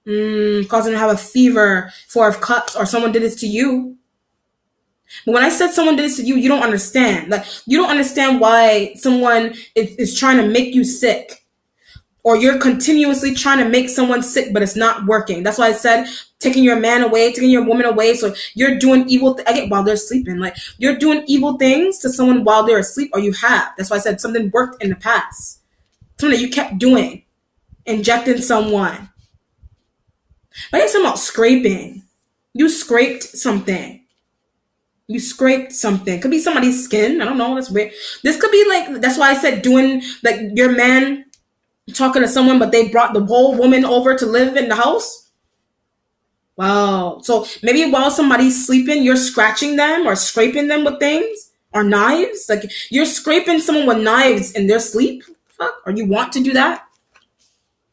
[SPEAKER 1] Caused them to have a fever. Four of Cups, or someone did this to you. But when I said someone did this to you, you don't understand. Like, you don't understand why someone is trying to make you sick. Or you're continuously trying to make someone sick, but it's not working. That's why I said taking your man away, taking your woman away. So you're doing evil. While they're sleeping, like you're doing evil things to someone while they're asleep, or you have. That's why I said something worked in the past. Something that you kept doing, injecting someone. But I guess about scraping. You scraped something. You scraped something. Could be somebody's skin. I don't know. That's weird. This could be like, that's why I said doing like your man talking to someone, but they brought the whole woman over to live in the house. Wow. So maybe while somebody's sleeping, you're scratching them or scraping them with things or knives. Like you're scraping someone with knives in their sleep. Fuck. Or you want to do that?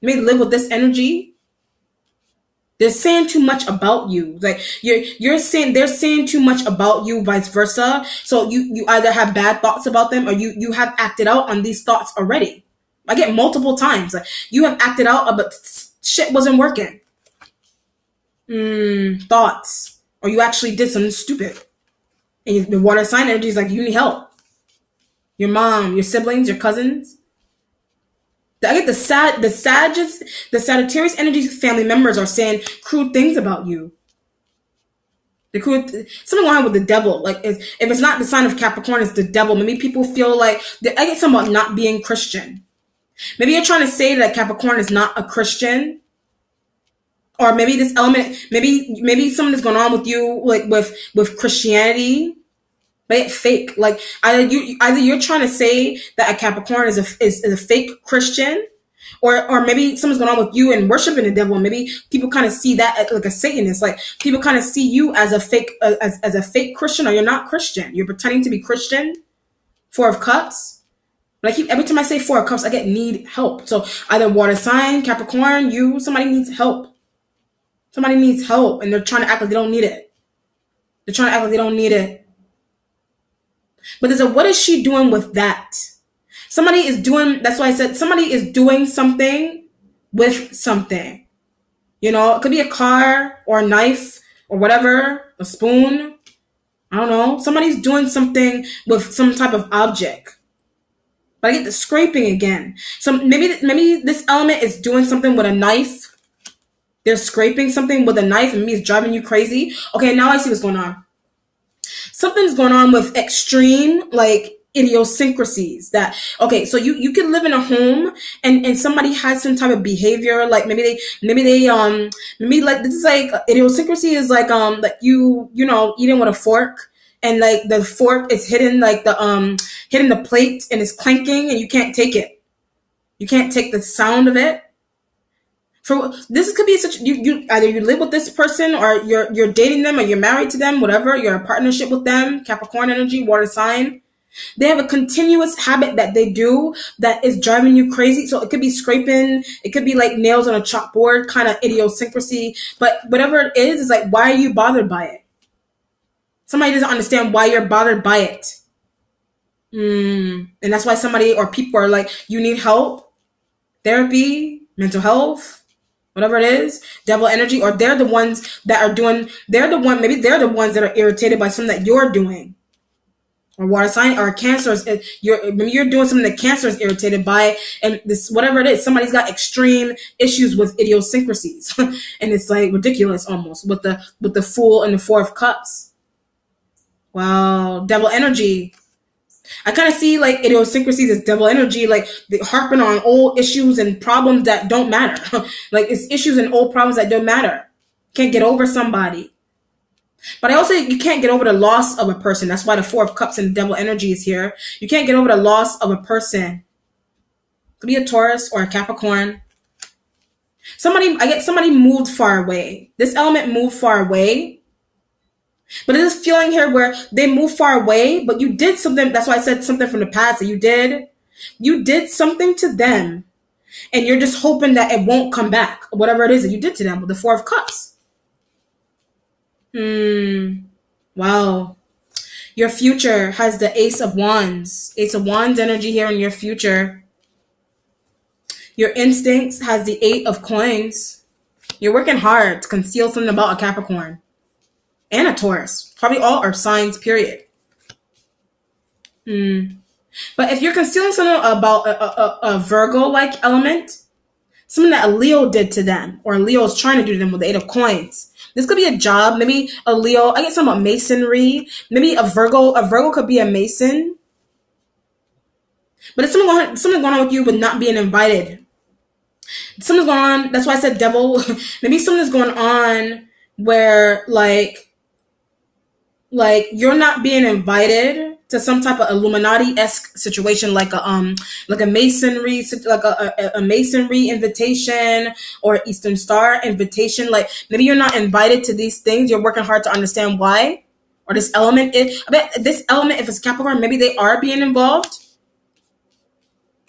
[SPEAKER 1] You may live with this energy. They're saying too much about you. Like you're saying, they're saying too much about you, vice versa. So you either have bad thoughts about them, or you have acted out on these thoughts already. I get multiple times. Like you have acted out, but shit wasn't working. Thoughts. Or you actually did something stupid. And the water sign energy is like, you need help. Your mom, your siblings, your cousins. I get the Sagittarius energy family members are saying crude things about you. Something going on with the devil. Like if it's not the sign of Capricorn, it's the devil. Maybe people feel like, I get something about not being Christian. Maybe you're trying to say that Capricorn is not a Christian. Or maybe this element, maybe something is going on with you, like with Christianity. But it's fake. Like either you're trying to say that a Capricorn is a fake Christian, or maybe something's going on with you and worshiping the devil. Maybe people kind of see that as like a Satanist. Like people kind of see you as a fake as a fake Christian, or you're not Christian. You're pretending to be Christian. Four of Cups. But every time I say Four of Cups, I get need help. So either water sign, Capricorn, somebody needs help. Somebody needs help, and they're trying to act like they don't need it. They're trying to act like they don't need it. But there's what is she doing with that? Somebody is doing, that's why I said somebody is doing something with something. You know, it could be a car or a knife or whatever, a spoon. I don't know. Somebody's doing something with some type of object. But I get the scraping again. So maybe this element is doing something with a knife. They're scraping something with a knife, and maybe it's driving you crazy. Okay, now I see what's going on. Something's going on with extreme, like, idiosyncrasies that, okay, so you can live in a home and somebody has some type of behavior, like maybe like, this is like, idiosyncrasy is like you know, eating with a fork, and like the fork is hitting like hitting the plate, and it's clanking, and you can't take it. You can't take the sound of it. For this could be such, you either you live with this person, or you're dating them, or you're married to them, whatever, you're in a partnership with them. Capricorn energy, water sign. They have a continuous habit that they do that is driving you crazy. So it could be scraping, it could be like nails on a chalkboard, kind of idiosyncrasy. But whatever it is like, why are you bothered by it? Somebody doesn't understand why you're bothered by it. And that's why somebody or people are like, you need help, therapy, mental health, whatever it is, devil energy, or they're the ones that are doing, maybe they're the ones that are irritated by something that you're doing. Or water sign, or Cancer, you're doing something that Cancer is irritated by, and this, whatever it is, somebody's got extreme issues with idiosyncrasies, and it's like ridiculous almost with the Fool and the Four of Cups. Wow, devil energy. I kind of see like idiosyncrasies as devil energy, like harping on old issues and problems that don't matter. Like it's issues and old problems that don't matter. Can't get over somebody. But I also, you can't get over the loss of a person. That's why the Four of Cups and devil energy is here. You can't get over the loss of a person. Could be a Taurus or a Capricorn. Somebody moved far away. This element moved far away. But there's this feeling here where they moved far away, but you did something. That's why I said something from the past that you did. You did something to them, and you're just hoping that it won't come back. Whatever it is that you did to them with the Four of Cups. Wow. Your future has the Ace of Wands. Ace of Wands energy here in your future. Your instincts has the 8 of coins. You're working hard to conceal something about a Capricorn and a Taurus. Probably all are signs, period. But if you're concealing something about a Virgo-like element, something that a Leo did to them, or a Leo is trying to do to them with the 8 of coins. This could be a job. Maybe a Leo. I get something about masonry. Maybe a Virgo. A Virgo could be a mason. But it's something going on with you with not being invited. Something's going on. That's why I said devil. Maybe something's going on where like you're not being invited to some type of Illuminati-esque situation, like a masonry, like a masonry invitation or Eastern Star invitation. Like maybe you're not invited to these things. You're working hard to understand why, or this element. I bet this element, if it's Capricorn, maybe they are being involved,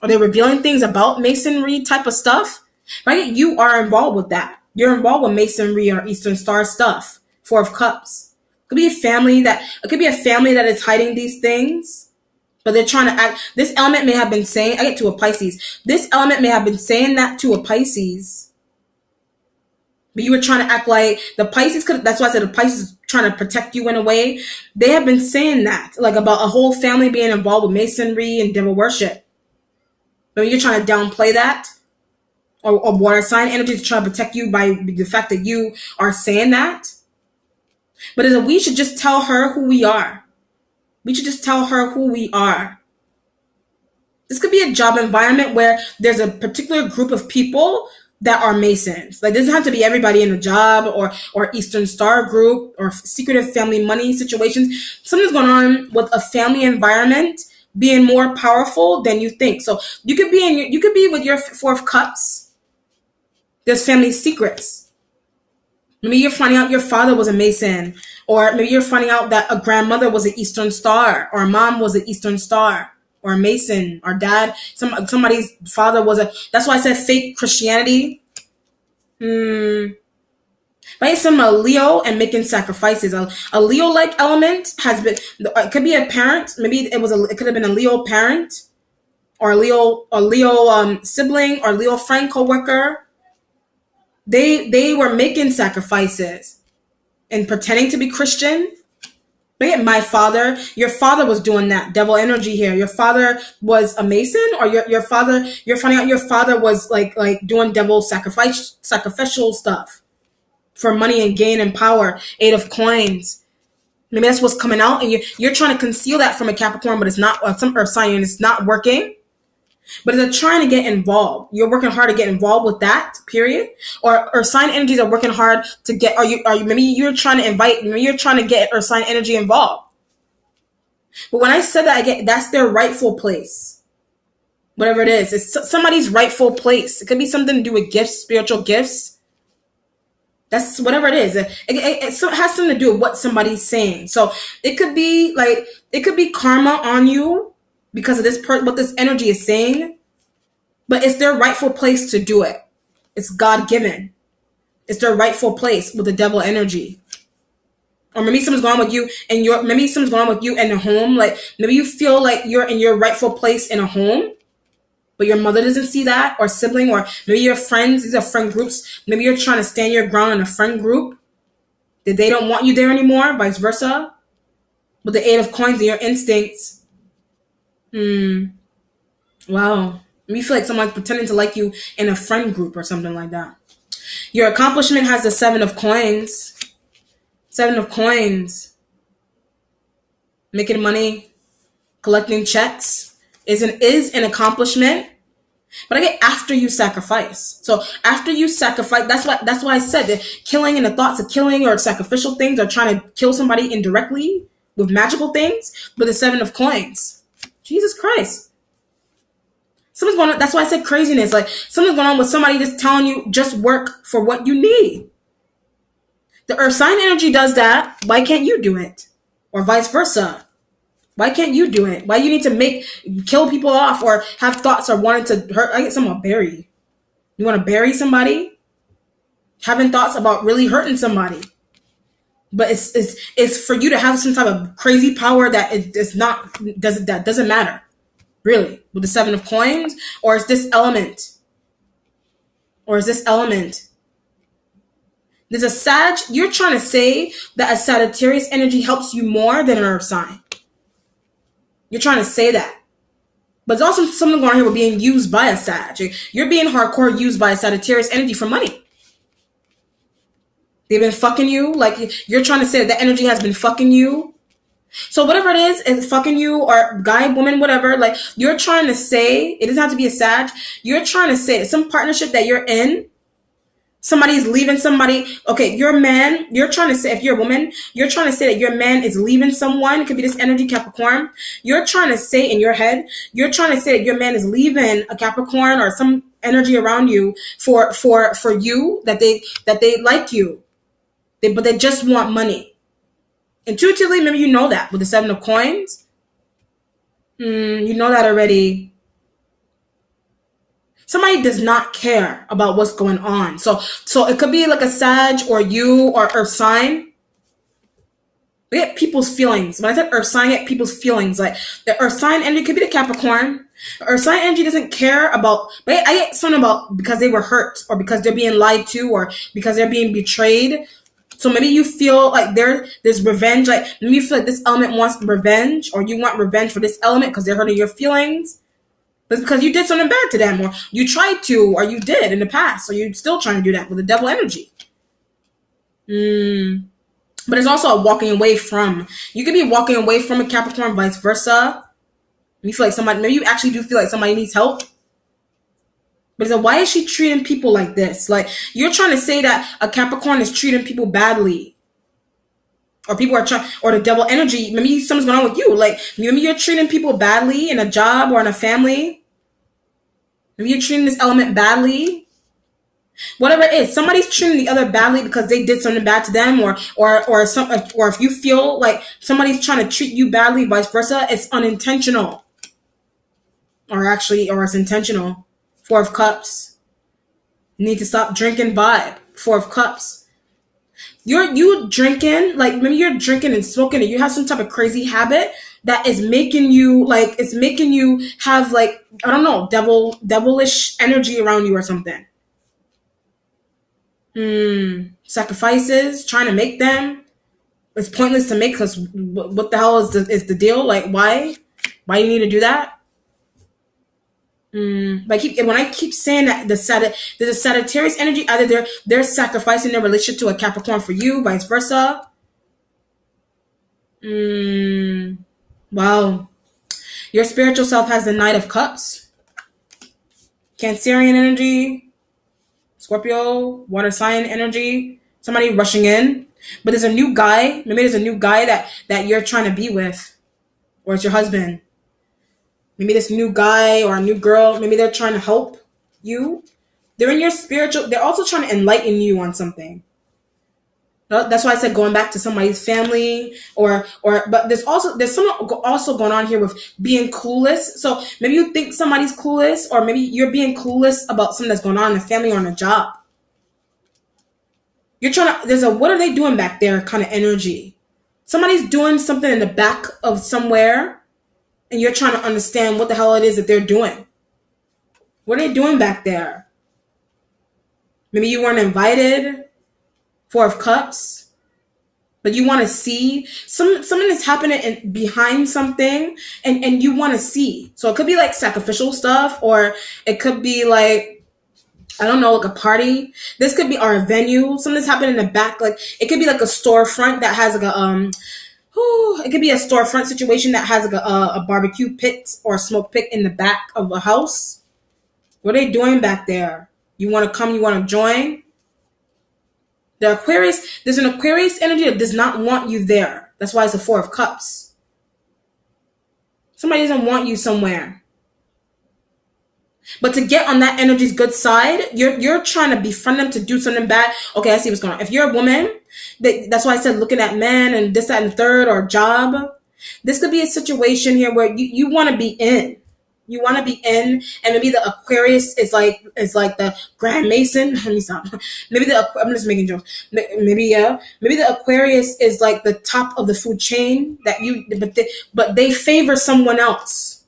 [SPEAKER 1] or they're revealing things about masonry type of stuff. Right? You are involved with that. You're involved with masonry or Eastern Star stuff. 4 of Cups. It could be a family that is hiding these things, but they're trying to act. This element may have been saying, I get to a Pisces. This element may have been saying that to a Pisces, but you were trying to act like the Pisces could. That's why I said the Pisces is trying to protect you in a way. They have been saying that, like about a whole family being involved with masonry and devil worship. But you're trying to downplay that, or water sign energy to try to protect you by the fact that you are saying that. But we should just tell her who we are. We should just tell her who we are. This could be a job environment where there's a particular group of people that are Masons. Like, it doesn't have to be everybody in the job or Eastern Star group or secretive family money situations. Something's going on with a family environment being more powerful than you think. So you could be with your 4 of Cups. There's family secrets. Maybe you're finding out your father was a Mason, or maybe you're finding out that a grandmother was an Eastern Star, or a mom was an Eastern Star, or a Mason, or dad. Somebody's father was a. That's why I said fake Christianity. But it's some Leo and making sacrifices. A Leo-like element has been. It could be a parent. Maybe it could have been a Leo parent, or a Leo sibling, or Leo friend, coworker. They were making sacrifices and pretending to be Christian. Look at my father. Your father was doing that devil energy here. Your father was a Mason, or your father. You're finding out your father was like doing devil sacrificial stuff for money and gain and power. 8 of Coins. Maybe that's what's coming out, and you're trying to conceal that from a Capricorn, but it's not. Some Earth sign, and it's not working. But they're trying to get involved. You're working hard to get involved with that, period. Or sign energies are working hard to get, maybe you're trying to get or sign energy involved. But when I said that, that's their rightful place. Whatever it is, it's somebody's rightful place. It could be something to do with gifts, spiritual gifts. That's whatever it is. It has something to do with what somebody's saying. So it could be karma on you because of what this energy is saying, but it's their rightful place to do it. It's God-given. It's their rightful place with the devil energy. Or maybe something's going on with you in a home. Like maybe you feel like you're in your rightful place in a home, but your mother doesn't see that, or sibling, or maybe your friends. These are friend groups. Maybe you're trying to stand your ground in a friend group that they don't want you there anymore. Vice versa, with the 8 of Coins and your instincts. Wow. You feel like someone's pretending to like you in a friend group or something like that. Your accomplishment has the 7 of Coins. 7 of Coins. Making money, collecting checks is an accomplishment. But I get after you sacrifice. So after you sacrifice, that's why I said that killing and the thoughts of killing or sacrificial things, or trying to kill somebody indirectly with magical things, but the 7 of Coins. Jesus Christ. Something's going on. That's why I said craziness. Like something's going on with somebody just telling you just work for what you need. The Earth sign energy does that. Why can't you do it? Or vice versa. Why can't you do it? Why you need to kill people off or have thoughts or wanting to hurt? I get someone bury. You want to bury somebody? Having thoughts about really hurting somebody. But it's for you to have some type of crazy power that that doesn't matter, really, with the 7 of Coins, or it's this element Or is this element? There's a Sag. You're trying to say that a Sagittarius energy helps you more than an Earth sign. You're trying to say that. But there's also something going on here with being used by a Sag. You're being hardcore used by a Sagittarius energy for money. They've been fucking you. Like, you're trying to say that energy has been fucking you. So whatever it is fucking you, or guy, woman, whatever, like, you're trying to say, it doesn't have to be a Sag. You're trying to say that some partnership that you're in, somebody's leaving somebody. Okay, you're a man. You're trying to say, if you're a woman, you're trying to say that your man is leaving someone. It could be this energy Capricorn. You're trying to say in your head, you're trying to say that your man is leaving a Capricorn or some energy around you for you, that they like you, but they just want money. Intuitively, maybe you know that with the 7 of Coins. You know that already. Somebody does not care about what's going on. So it could be like a Sag or you or Earth sign. We get people's feelings. When I said Earth sign, I get people's feelings. Like, the Earth sign energy could be the Capricorn. Earth sign energy doesn't care about, but I get something about because they were hurt, or because they're being lied to, or because they're being betrayed. So maybe you feel like there's revenge. Like, maybe you feel like this element wants revenge, or you want revenge for this element because they're hurting your feelings. But it's because you did something bad to them, or you tried to, or you did in the past, or you're still trying to do that with the devil energy. But it's also a walking away from. You could be walking away from a Capricorn, vice versa. You feel like maybe you actually do feel like somebody needs help. But it's like, why is she treating people like this? Like, you're trying to say that a Capricorn is treating people badly. Or people are trying, or the devil energy, maybe something's going on with you. Like, maybe you're treating people badly in a job or in a family. Maybe you're treating this element badly. Whatever it is, somebody's treating the other badly because they did something bad to them, or if you feel like somebody's trying to treat you badly, vice versa, it's unintentional. Or it's intentional. 4 of Cups. You need to stop drinking vibe. 4 of Cups. You drinking, like, maybe you're drinking and smoking, and you have some type of crazy habit that is making you, like, it's making you have, like, I don't know, devilish energy around you or something. Sacrifices, trying to make them. It's pointless to make, because what the hell is the deal? Like, why do you need to do that? But when I keep saying that there's a Sagittarius energy, either they're sacrificing their relationship to a Capricorn for you, vice versa. Wow. Your spiritual self has the Knight of Cups. Cancerian energy. Scorpio, water sign energy. Somebody rushing in. But there's a new guy. Maybe there's a new guy that you're trying to be with. Or it's your husband. Maybe this new guy or a new girl, maybe they're trying to help you. They're in your spiritual, they're also trying to enlighten you on something. That's why I said going back to somebody's family, but there's something also going on here with being clueless. So maybe you think somebody's clueless, or maybe you're being clueless about something that's going on in the family or in a job. You're trying to, what are they doing back there kind of energy. Somebody's doing something in the back of somewhere, and you're trying to understand what the hell it is that they're doing. What are they doing back there? Maybe you weren't invited. 4 of Cups. But you want to see. Something is happening behind something, and you want to see. So it could be like sacrificial stuff, or it could be like, I don't know, like a party. This could be our venue. Something's happening in the back. Like, it could be like a storefront that has like it could be a storefront situation that has like a barbecue pit or a smoke pit in the back of a house. What are they doing back there? You want to come? You want to join? The Aquarius, there's an Aquarius energy that does not want you there. That's why it's a 4 of Cups. Somebody doesn't want you somewhere. But to get on that energy's good side, you're trying to befriend them to do something bad. Okay, I see what's going on. If you're a woman, that's why I said looking at men and this, that, and third, or job. This could be a situation here where you want to be in. You want to be in, and maybe the Aquarius is like the Grand Mason. Let me stop. Maybe I'm just making jokes. Maybe the Aquarius is like the top of the food chain but they favor someone else.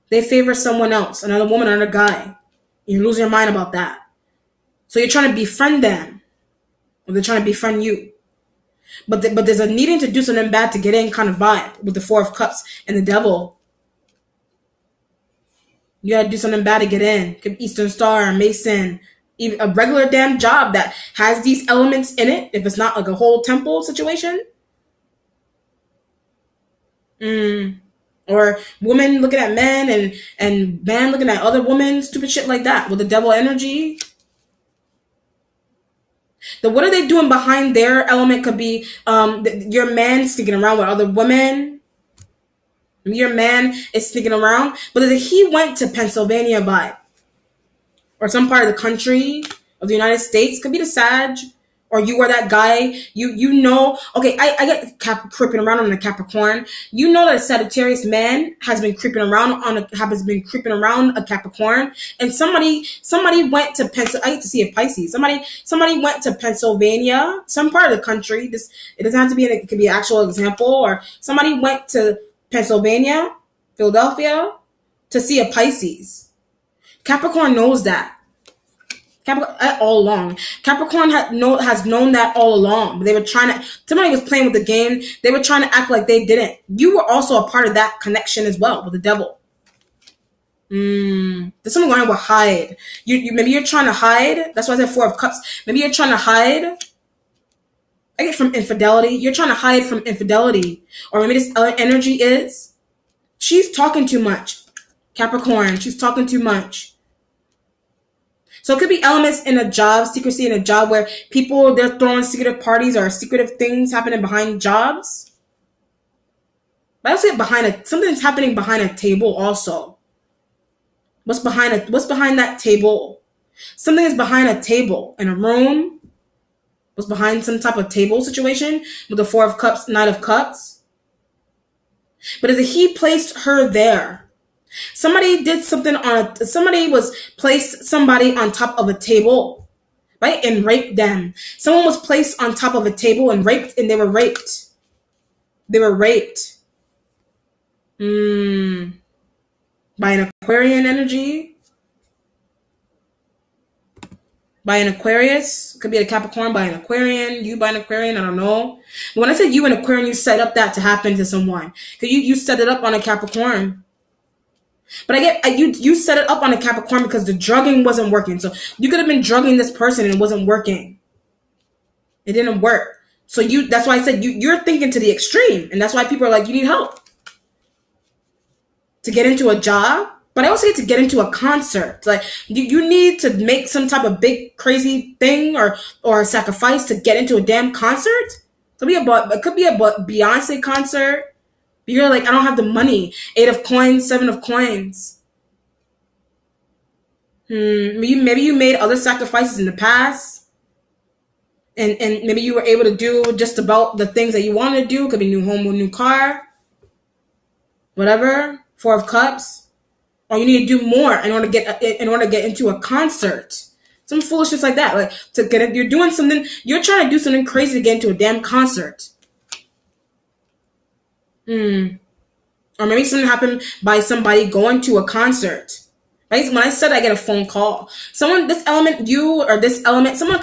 [SPEAKER 1] They favor someone else, another woman, another guy. You lose your mind about that. So you're trying to befriend them, or they're trying to befriend you. But there's a needing to do something bad to get in kind of vibe with the Four of Cups and the Devil. You gotta do something bad to get in. Could be Eastern Star, Mason, even a regular damn job that has these elements in it. If it's not like a whole temple situation. Or women looking at men and man looking at other women, stupid shit like that with the devil energy. What are they doing behind their element could be your man sneaking around with other women. Your man is sneaking around. But if he went to Pennsylvania vibe or some part of the country of the United States, could be the Sag, or you were that guy, you know, okay, I get creeping around on a Capricorn. You know that a Sagittarius man has been creeping around a Capricorn, and somebody went to Pennsylvania. I get to see a Pisces. Somebody went to Pennsylvania, some part of the country. It doesn't have to be. It could be an actual example, or somebody went to Pennsylvania, Philadelphia, to see a Pisces. Capricorn knows that. Capricorn all along. Capricorn has known that all along. They were trying to. Somebody was playing with the game. They were trying to act like they didn't. You were also a part of that connection as well with the devil. There's something going on with hide. You maybe you're trying to hide. That's why I said Four of Cups. Maybe you're trying to hide. I get from infidelity. You're trying to hide from infidelity, or maybe this energy is she's talking too much. Capricorn, she's talking too much. So it could be elements in a job, secrecy in a job where people, they're throwing secretive parties or secretive things happening behind jobs. But I say something's happening behind a table also. What's behind that table? Something is behind a table in a room. What's behind some type of table situation with the Four of Cups, Knight of Cups? But is it he placed her there? Somebody did something placed somebody on top of a table, right? And raped them. Someone was placed on top of a table and raped, and they were raped. They were raped. By an Aquarian energy. By an Aquarius. Could be a Capricorn by an Aquarian. You by an Aquarian, I don't know. But when I said you and Aquarian, you set up that to happen to someone. Because you set it up on a Capricorn. But you set it up on a Capricorn because the drugging wasn't working. So you could have been drugging this person and it wasn't working. It didn't work. So that's why I said you're thinking to the extreme. And that's why people are like, you need help to get into a job. But I also get to get into a concert. Like you need to make some type of big crazy thing or sacrifice to get into a damn concert. It could be a Beyonce concert. You're like, I don't have the money. 8 of coins, 7 of coins. Maybe you made other sacrifices in the past. And maybe you were able to do just about the things that you wanted to do. Could be new home or new car. Whatever. 4 of Cups. Or you need to do more in order to get into a concert. Some foolishness like that. Like you're doing something, you're trying to do something crazy to get into a damn concert. Or maybe something happened by somebody going to a concert. Right? When I said I get a phone call, someone could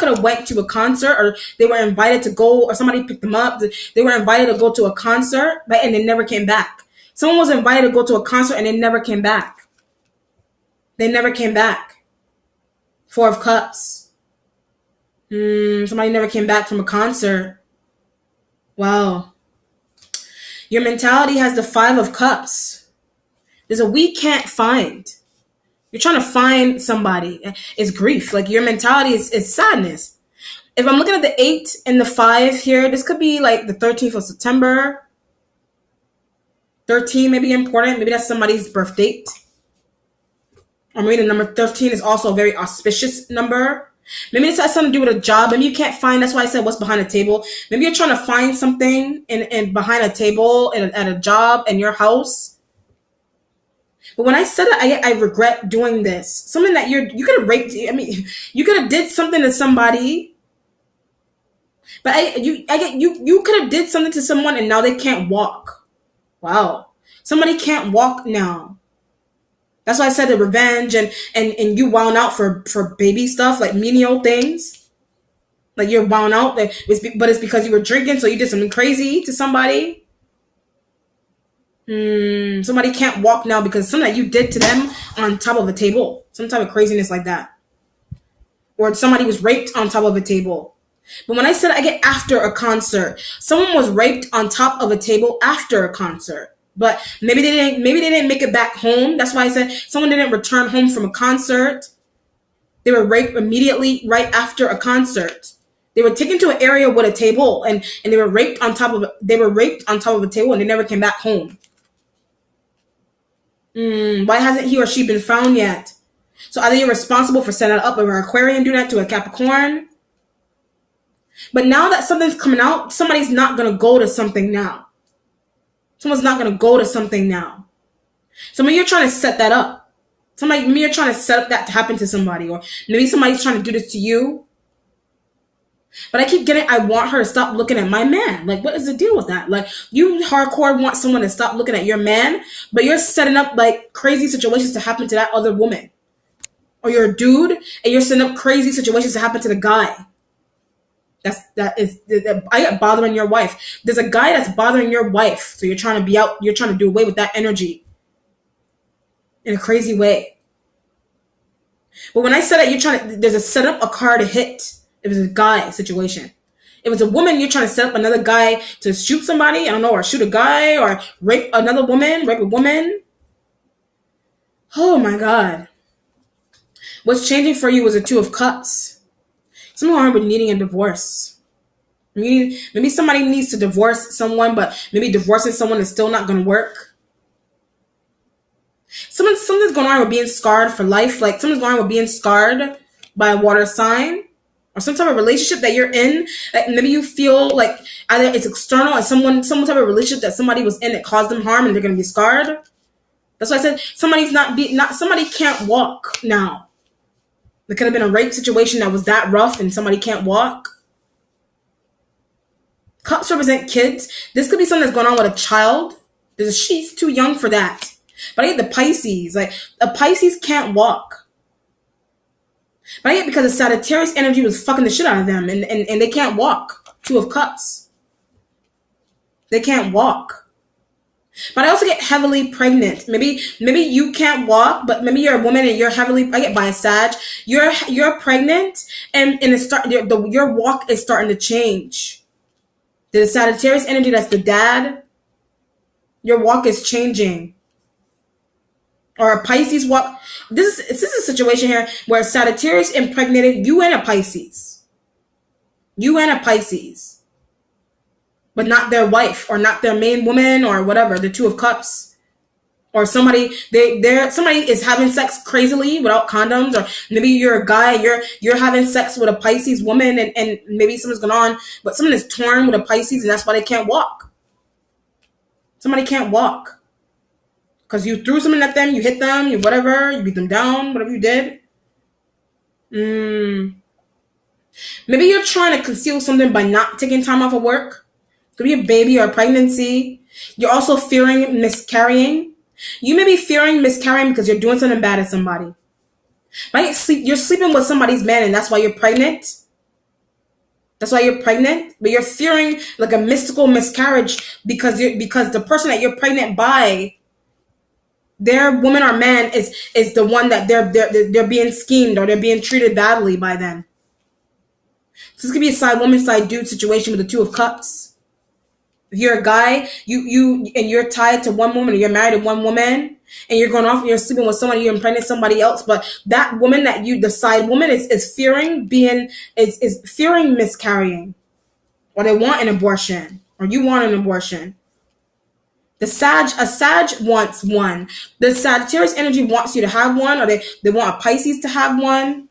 [SPEAKER 1] have went to a concert, or they were invited to go, or somebody picked them up. They were invited to go to a concert, right? And they never came back. Someone was invited to go to a concert and they never came back. They never came back. 4 of Cups. Somebody never came back from a concert. Wow. Your mentality has the 5 of Cups. There's a we can't find. You're trying to find somebody. It's grief. Like your mentality is sadness. If I'm looking at the 8 and the 5 here, this could be like the 13th of September. 13 may be important. Maybe that's somebody's birth date. Or maybe the number 13 is also a very auspicious number. Maybe this has something to do with a job. Maybe you can't find. That's why I said what's behind a table. Maybe you're trying to find something in behind a table at a job in your house. But when I said it, I regret doing this. Something that you could have raped. I mean, you could have did something to somebody. But you could have did something to someone and now they can't walk. Wow, somebody can't walk now. That's why I said the revenge and you wound out for baby stuff, like menial things. Like you're wound out, but it's because you were drinking, so you did something crazy to somebody. Somebody can't walk now because something that you did to them on top of a table. Some type of craziness like that. Or somebody was raped on top of a table. But when I said I get after a concert, someone was raped on top of a table after a concert. But maybe they didn't make it back home. That's why I said someone didn't return home from a concert. They were raped immediately right after a concert. They were taken to an area with a table and they were raped on top of a table and they never came back home. Why hasn't he or she been found yet? So either you're responsible for setting it up, or an Aquarian do that to a Capricorn. But now that something's coming out, somebody's not going to go to something now. Someone's not going to go to something now. So maybe you're trying to set that up. Maybe you're trying to set up that to happen to somebody, or maybe somebody's trying to do this to you. But I keep getting, I want her to stop looking at my man. Like, what is the deal with that? Like, you hardcore want someone to stop looking at your man, but you're setting up like crazy situations to happen to that other woman. Or you're a dude and you're setting up crazy situations to happen to the guy. I get bothering your wife. There's a guy that's bothering your wife. So you're trying to do away with that energy in a crazy way. But when I said that there's a set up a car to hit. It was a guy situation. If it was a woman, you're trying to set up another guy to shoot somebody, I don't know, or shoot a guy, or rape a woman. Oh my God. What's changing for you was a 2 of Cups. Someone wrong with needing a divorce. Maybe somebody needs to divorce someone, but maybe divorcing someone is still not going to work. Something's going on with being scarred for life. Like something's going on with being scarred by a water sign. Or some type of relationship that you're in, like maybe you feel like either it's external or some type of relationship that somebody was in that caused them harm and they're gonna be scarred. That's why I said somebody can't walk now. There could have been a rape situation that was that rough and somebody can't walk. Cups represent kids. This could be something that's going on with a child. She's too young for that. But I get the Pisces. Like a Pisces can't walk. But I get because the Sagittarius energy was fucking the shit out of them and they can't walk. 2 of Cups. They can't walk. But I also get heavily pregnant. Maybe you can't walk, but maybe you're a woman and you're heavily, I get by a Sag. You're pregnant and your walk is starting to change. The Sagittarius energy, that's the dad. Your walk is changing. Or a Pisces walk. This is a situation here where Sagittarius impregnated you and a Pisces. You and a Pisces. But not their wife or not their main woman or whatever, the 2 of Cups. Or somebody is having sex crazily without condoms, or maybe you're a guy, you're having sex with a Pisces woman and maybe something's going on, but someone is torn with a Pisces and that's why they can't walk. Somebody can't walk. Because you threw something at them, you hit them, you beat them down, whatever you did. Maybe you're trying to conceal something by not taking time off of work. Could be a baby or a pregnancy. You're also fearing miscarrying. You may be fearing miscarrying because you're doing something bad to somebody. You're sleeping with somebody's man and that's why you're pregnant. That's why you're pregnant. But you're fearing like a mystical miscarriage because the person that you're pregnant by, their woman or man is the one that they're being schemed or they're being treated badly by them. So this could be a side woman, side dude situation with the 2 of Cups. If you're a guy, you're tied to one woman or you're married to one woman and you're going off and you're sleeping with somebody, you're impregnating somebody else, but that woman the side woman is fearing fearing miscarrying, or they want an abortion, or you want an abortion. A Sag wants one. The Sagittarius energy wants you to have one, or they want a Pisces to have one.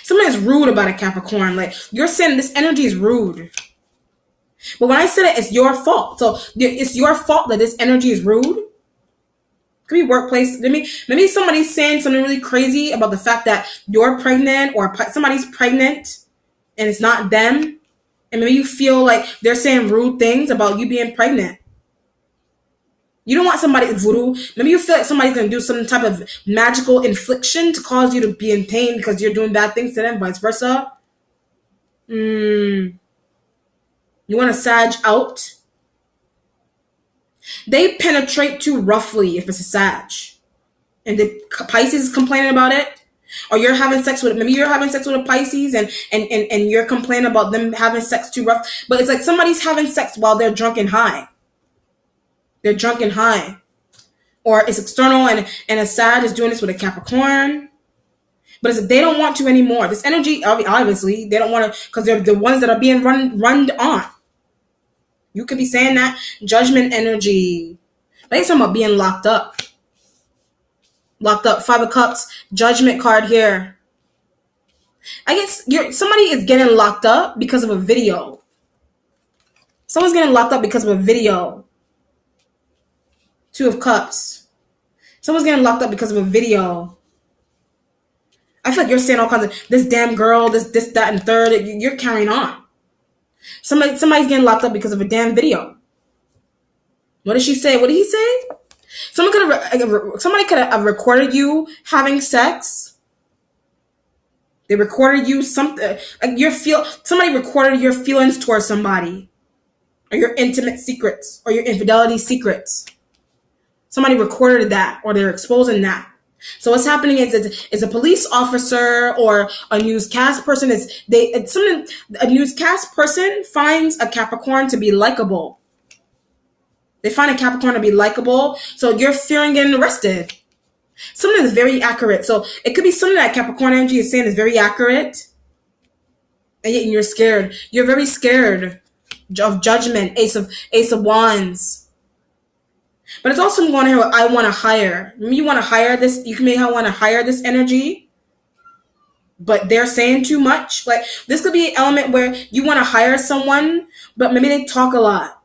[SPEAKER 1] Someone is rude about a Capricorn. Like, you're saying this energy is rude. But when I said it's your fault. So it's your fault that this energy is rude. Could be workplace. Maybe somebody's saying something really crazy about the fact that you're pregnant or somebody's pregnant and it's not them. And maybe you feel like they're saying rude things about you being pregnant. You don't want somebody voodoo. Maybe you feel like somebody's gonna do some type of magical infliction to cause you to be in pain because you're doing bad things to them, vice versa. You want to Sag out? They penetrate too roughly if it's a Sag. And the Pisces is complaining about it. Or you're having sex with, maybe you're having sex with a Pisces and you're complaining about them having sex too rough. But it's like somebody's having sex while they're drunk and high. They're drunk and high. Or it's external and a Sag is doing this with a Capricorn. But it's like they don't want to anymore. This energy, obviously, they don't want to, because they're the ones that are being run on. You could be saying that. Judgment energy. But it's talking about being locked up. Locked up. 5 of Cups. Judgment card here. I guess somebody is getting locked up because of a video. Someone's getting locked up because of a video. 2 of Cups. Someone's getting locked up because of a video. I feel like you're saying all kinds of, this damn girl, this, that, and third. You're carrying on. Somebody's getting locked up because of a damn video. What did she say? What did he say? Somebody could have recorded you having sex. They recorded you something. Like somebody recorded your feelings towards somebody. Or your intimate secrets. Or your infidelity secrets. Somebody recorded that. Or they're exposing that. So what's happening is a police officer or a newscast person a newscast person finds a Capricorn to be likable. They find a Capricorn to be likable, so you're fearing getting arrested. Something is very accurate. So it could be something that Capricorn energy is saying is very accurate, and yet you're scared. You're very scared of judgment. Ace of Wands. But it's also going here with I want to hire. You want to hire this. You may want to hire this energy, but they're saying too much. Like this could be an element where you want to hire someone, but maybe they talk a lot.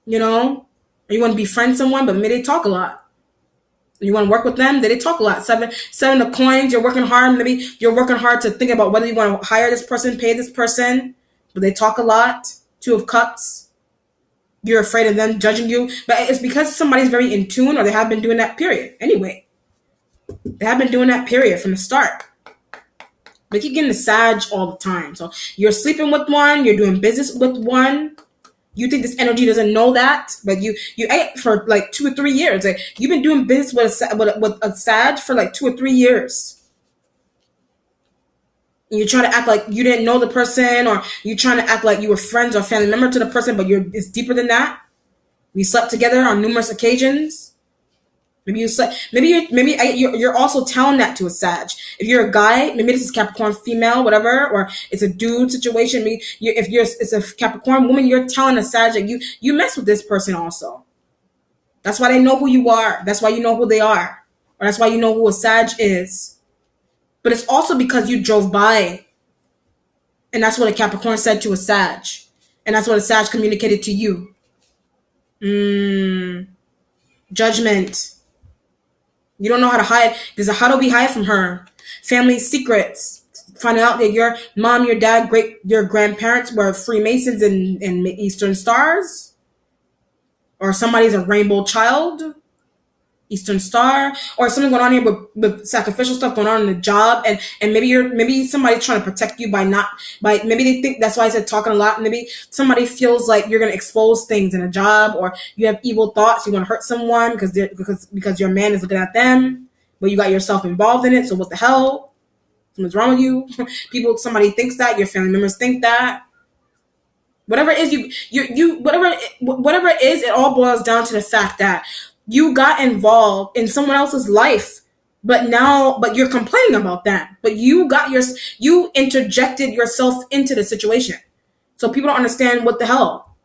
[SPEAKER 1] You know, or you want to befriend someone, but maybe they talk a lot. You want to work with them, they talk a lot. Seven of Coins. You're working hard. Maybe you're working hard to think about whether you want to hire this person, pay this person, but they talk a lot. 2 of Cups. You're afraid of them judging you. But it's because somebody's very in tune, or they have been doing that period. Anyway, they have been doing that period from the start. They keep getting the Sag all the time. So you're sleeping with one. You're doing business with one. You think this energy doesn't know that, but you ate for like 2 or 3 years. Like you've been doing business with a Sag for like 2 or 3 years. And you're trying to act like you didn't know the person, or you're trying to act like you were friends or family member to the person, but it's deeper than that. We slept together on numerous occasions. Maybe you slept. You're also telling that to a Sag. If you're a guy, maybe this is Capricorn female, whatever, or it's a dude situation. Maybe it's a Capricorn woman, you're telling a Sag that you mess with this person also. That's why they know who you are. That's why you know who they are, or that's why you know who a Sag is. But it's also because you drove by. And that's what a Capricorn said to a Sag. And that's what a Sag communicated to you. Judgment. You don't know how to hide. How do we hide from her? Family secrets. Finding out that your mom, your dad, your grandparents were Freemasons and Eastern Stars. Or somebody's a rainbow child. Eastern Star, or something going on here with sacrificial stuff going on in the job, and maybe somebody's trying to protect you by maybe they think that's why I said talking a lot. Maybe somebody feels like you're going to expose things in a job, or you have evil thoughts, you want to hurt someone because your man is looking at them, but you got yourself involved in it. So what the hell? Something's wrong with you. Somebody thinks that, your family members think that. Whatever it is, whatever it is, it all boils down to the fact that you got involved in someone else's life, but you're complaining about that. But you interjected yourself into the situation. So people don't understand what the hell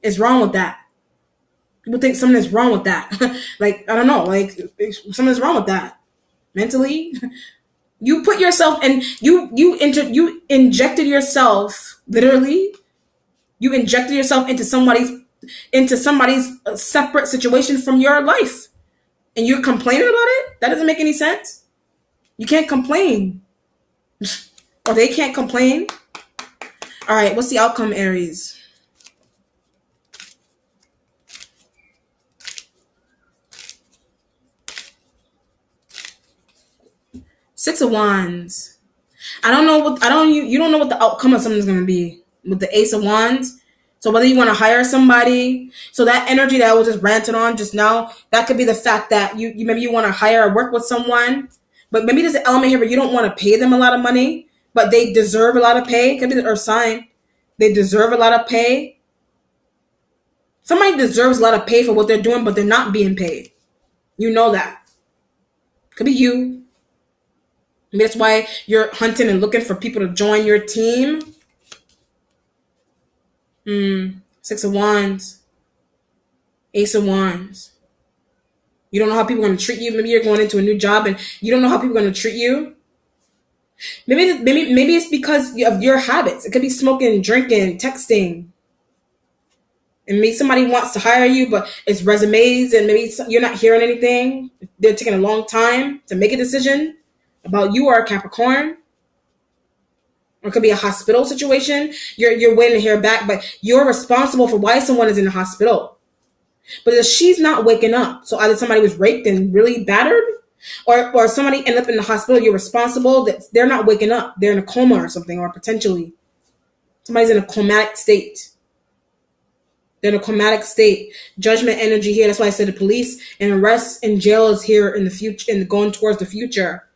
[SPEAKER 1] is wrong with that. People think something is wrong with that. Like, I don't know, like something's wrong with that. Mentally, you put yourself and you injected yourself, literally, you injected yourself into somebody's separate situation from your life, and you're complaining about it. That doesn't make any sense. You can't complain, or they can't complain. All right, what's the outcome, Aries? Six of Wands. I don't know what I don't you don't know what the outcome of something's gonna be with the Ace of Wands. So whether you want to hire somebody, so that energy that I was just ranting on just now, that could be the fact that you maybe you want to hire or work with someone, but maybe there's an element here where you don't want to pay them a lot of money, but they deserve a lot of pay. Could be the Earth sign. They deserve a lot of pay. Somebody deserves a lot of pay for what they're doing, but they're not being paid. You know that. Could be you. Maybe that's why you're hunting and looking for people to join your team. Six of Wands. Ace of Wands. You don't know how people are going to treat you. Maybe you're going into a new job and you don't know how people are going to treat you. Maybe it's because of your habits. It could be smoking, drinking, texting. And maybe somebody wants to hire you, but it's resumes and maybe you're not hearing anything. They're taking a long time to make a decision about you or a Capricorn. Or it could be a hospital situation. You're waiting to hear back, but you're responsible for why someone is in the hospital. But if she's not waking up, so either somebody was raped and really battered, or somebody ended up in the hospital, you're responsible that they're not waking up. They're in a coma or something, or potentially somebody's in a comatic state. They're in a comatic state. Judgment energy here. That's why I said the police and arrest and jail is here in the future and going towards the future.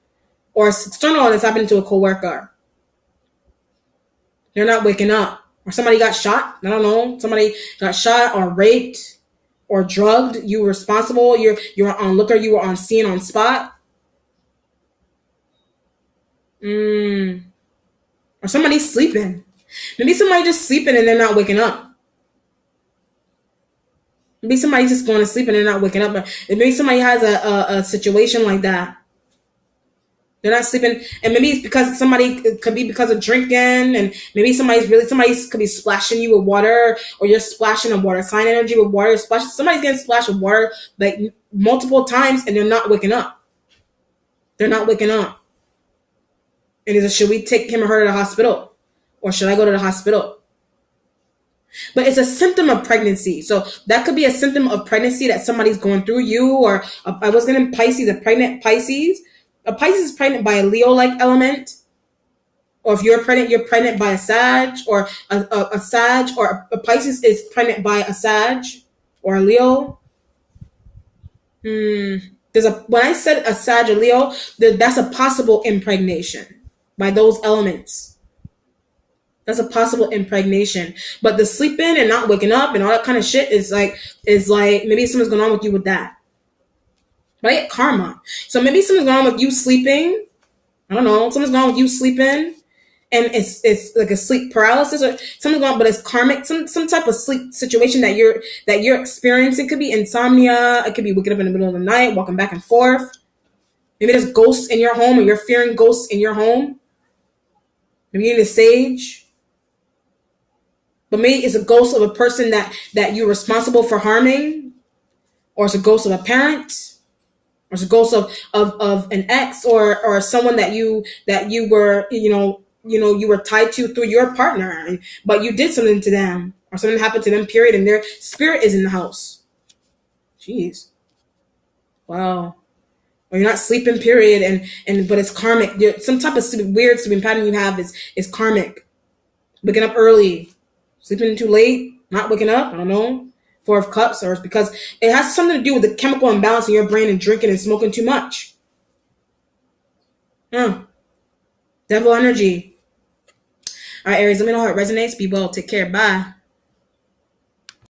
[SPEAKER 1] Or it's external and it's happening to a coworker. They're not waking up. Or somebody got shot. I don't know. Somebody got shot or raped or drugged. You were responsible. You're on looker. You were on scene, on spot. Or somebody's sleeping. Maybe somebody just sleeping and they're not waking up. Maybe somebody's just going to sleep and they're not waking up. But maybe somebody has a situation like that. They're not sleeping, and maybe it's because it could be because of drinking, and maybe somebody could be splashing you with water, or you're splashing a water sign energy with water. Somebody's getting splashed with water like multiple times, and they're not waking up. They're not waking up. And should we take him or her to the hospital, or should I go to the hospital? But it's a symptom of pregnancy. So that could be a symptom of pregnancy that somebody's going through you, or I was going to Pisces, a pregnant Pisces. A Pisces is pregnant by a Leo-like element. Or if you're pregnant by a Sag, or a Sag, or a Pisces is pregnant by a Sag or a Leo. When I said a Sag or Leo, that's a possible impregnation by those elements. That's a possible impregnation. But the sleeping and not waking up and all that kind of shit is like maybe something's going on with you with that. But I get karma. So maybe something's going on with you sleeping. I don't know. Something's going on with you sleeping. And it's like a sleep paralysis or something going on, but it's karmic, some type of sleep situation that you're experiencing. It could be insomnia. It could be waking up in the middle of the night, walking back and forth. Maybe there's ghosts in your home, or you're fearing ghosts in your home. Maybe you're in a sage. But maybe it's a ghost of a person that you're responsible for harming. Or it's a ghost of a parent. Or it's a ghost of an ex or someone that you were, you were tied to through your partner, but you did something to them or something happened to them, period, and their spirit is in the house. Jeez. Wow. Or you're not sleeping, period, but it's karmic. Some type of weird sleeping pattern you have is karmic. Waking up early, sleeping too late, not waking up, I don't know. Four of Cups, or it's because it has something to do with the chemical imbalance in your brain and drinking and smoking too much. Devil energy. All right, Aries, let me know how it resonates. Be well. Take care. Bye.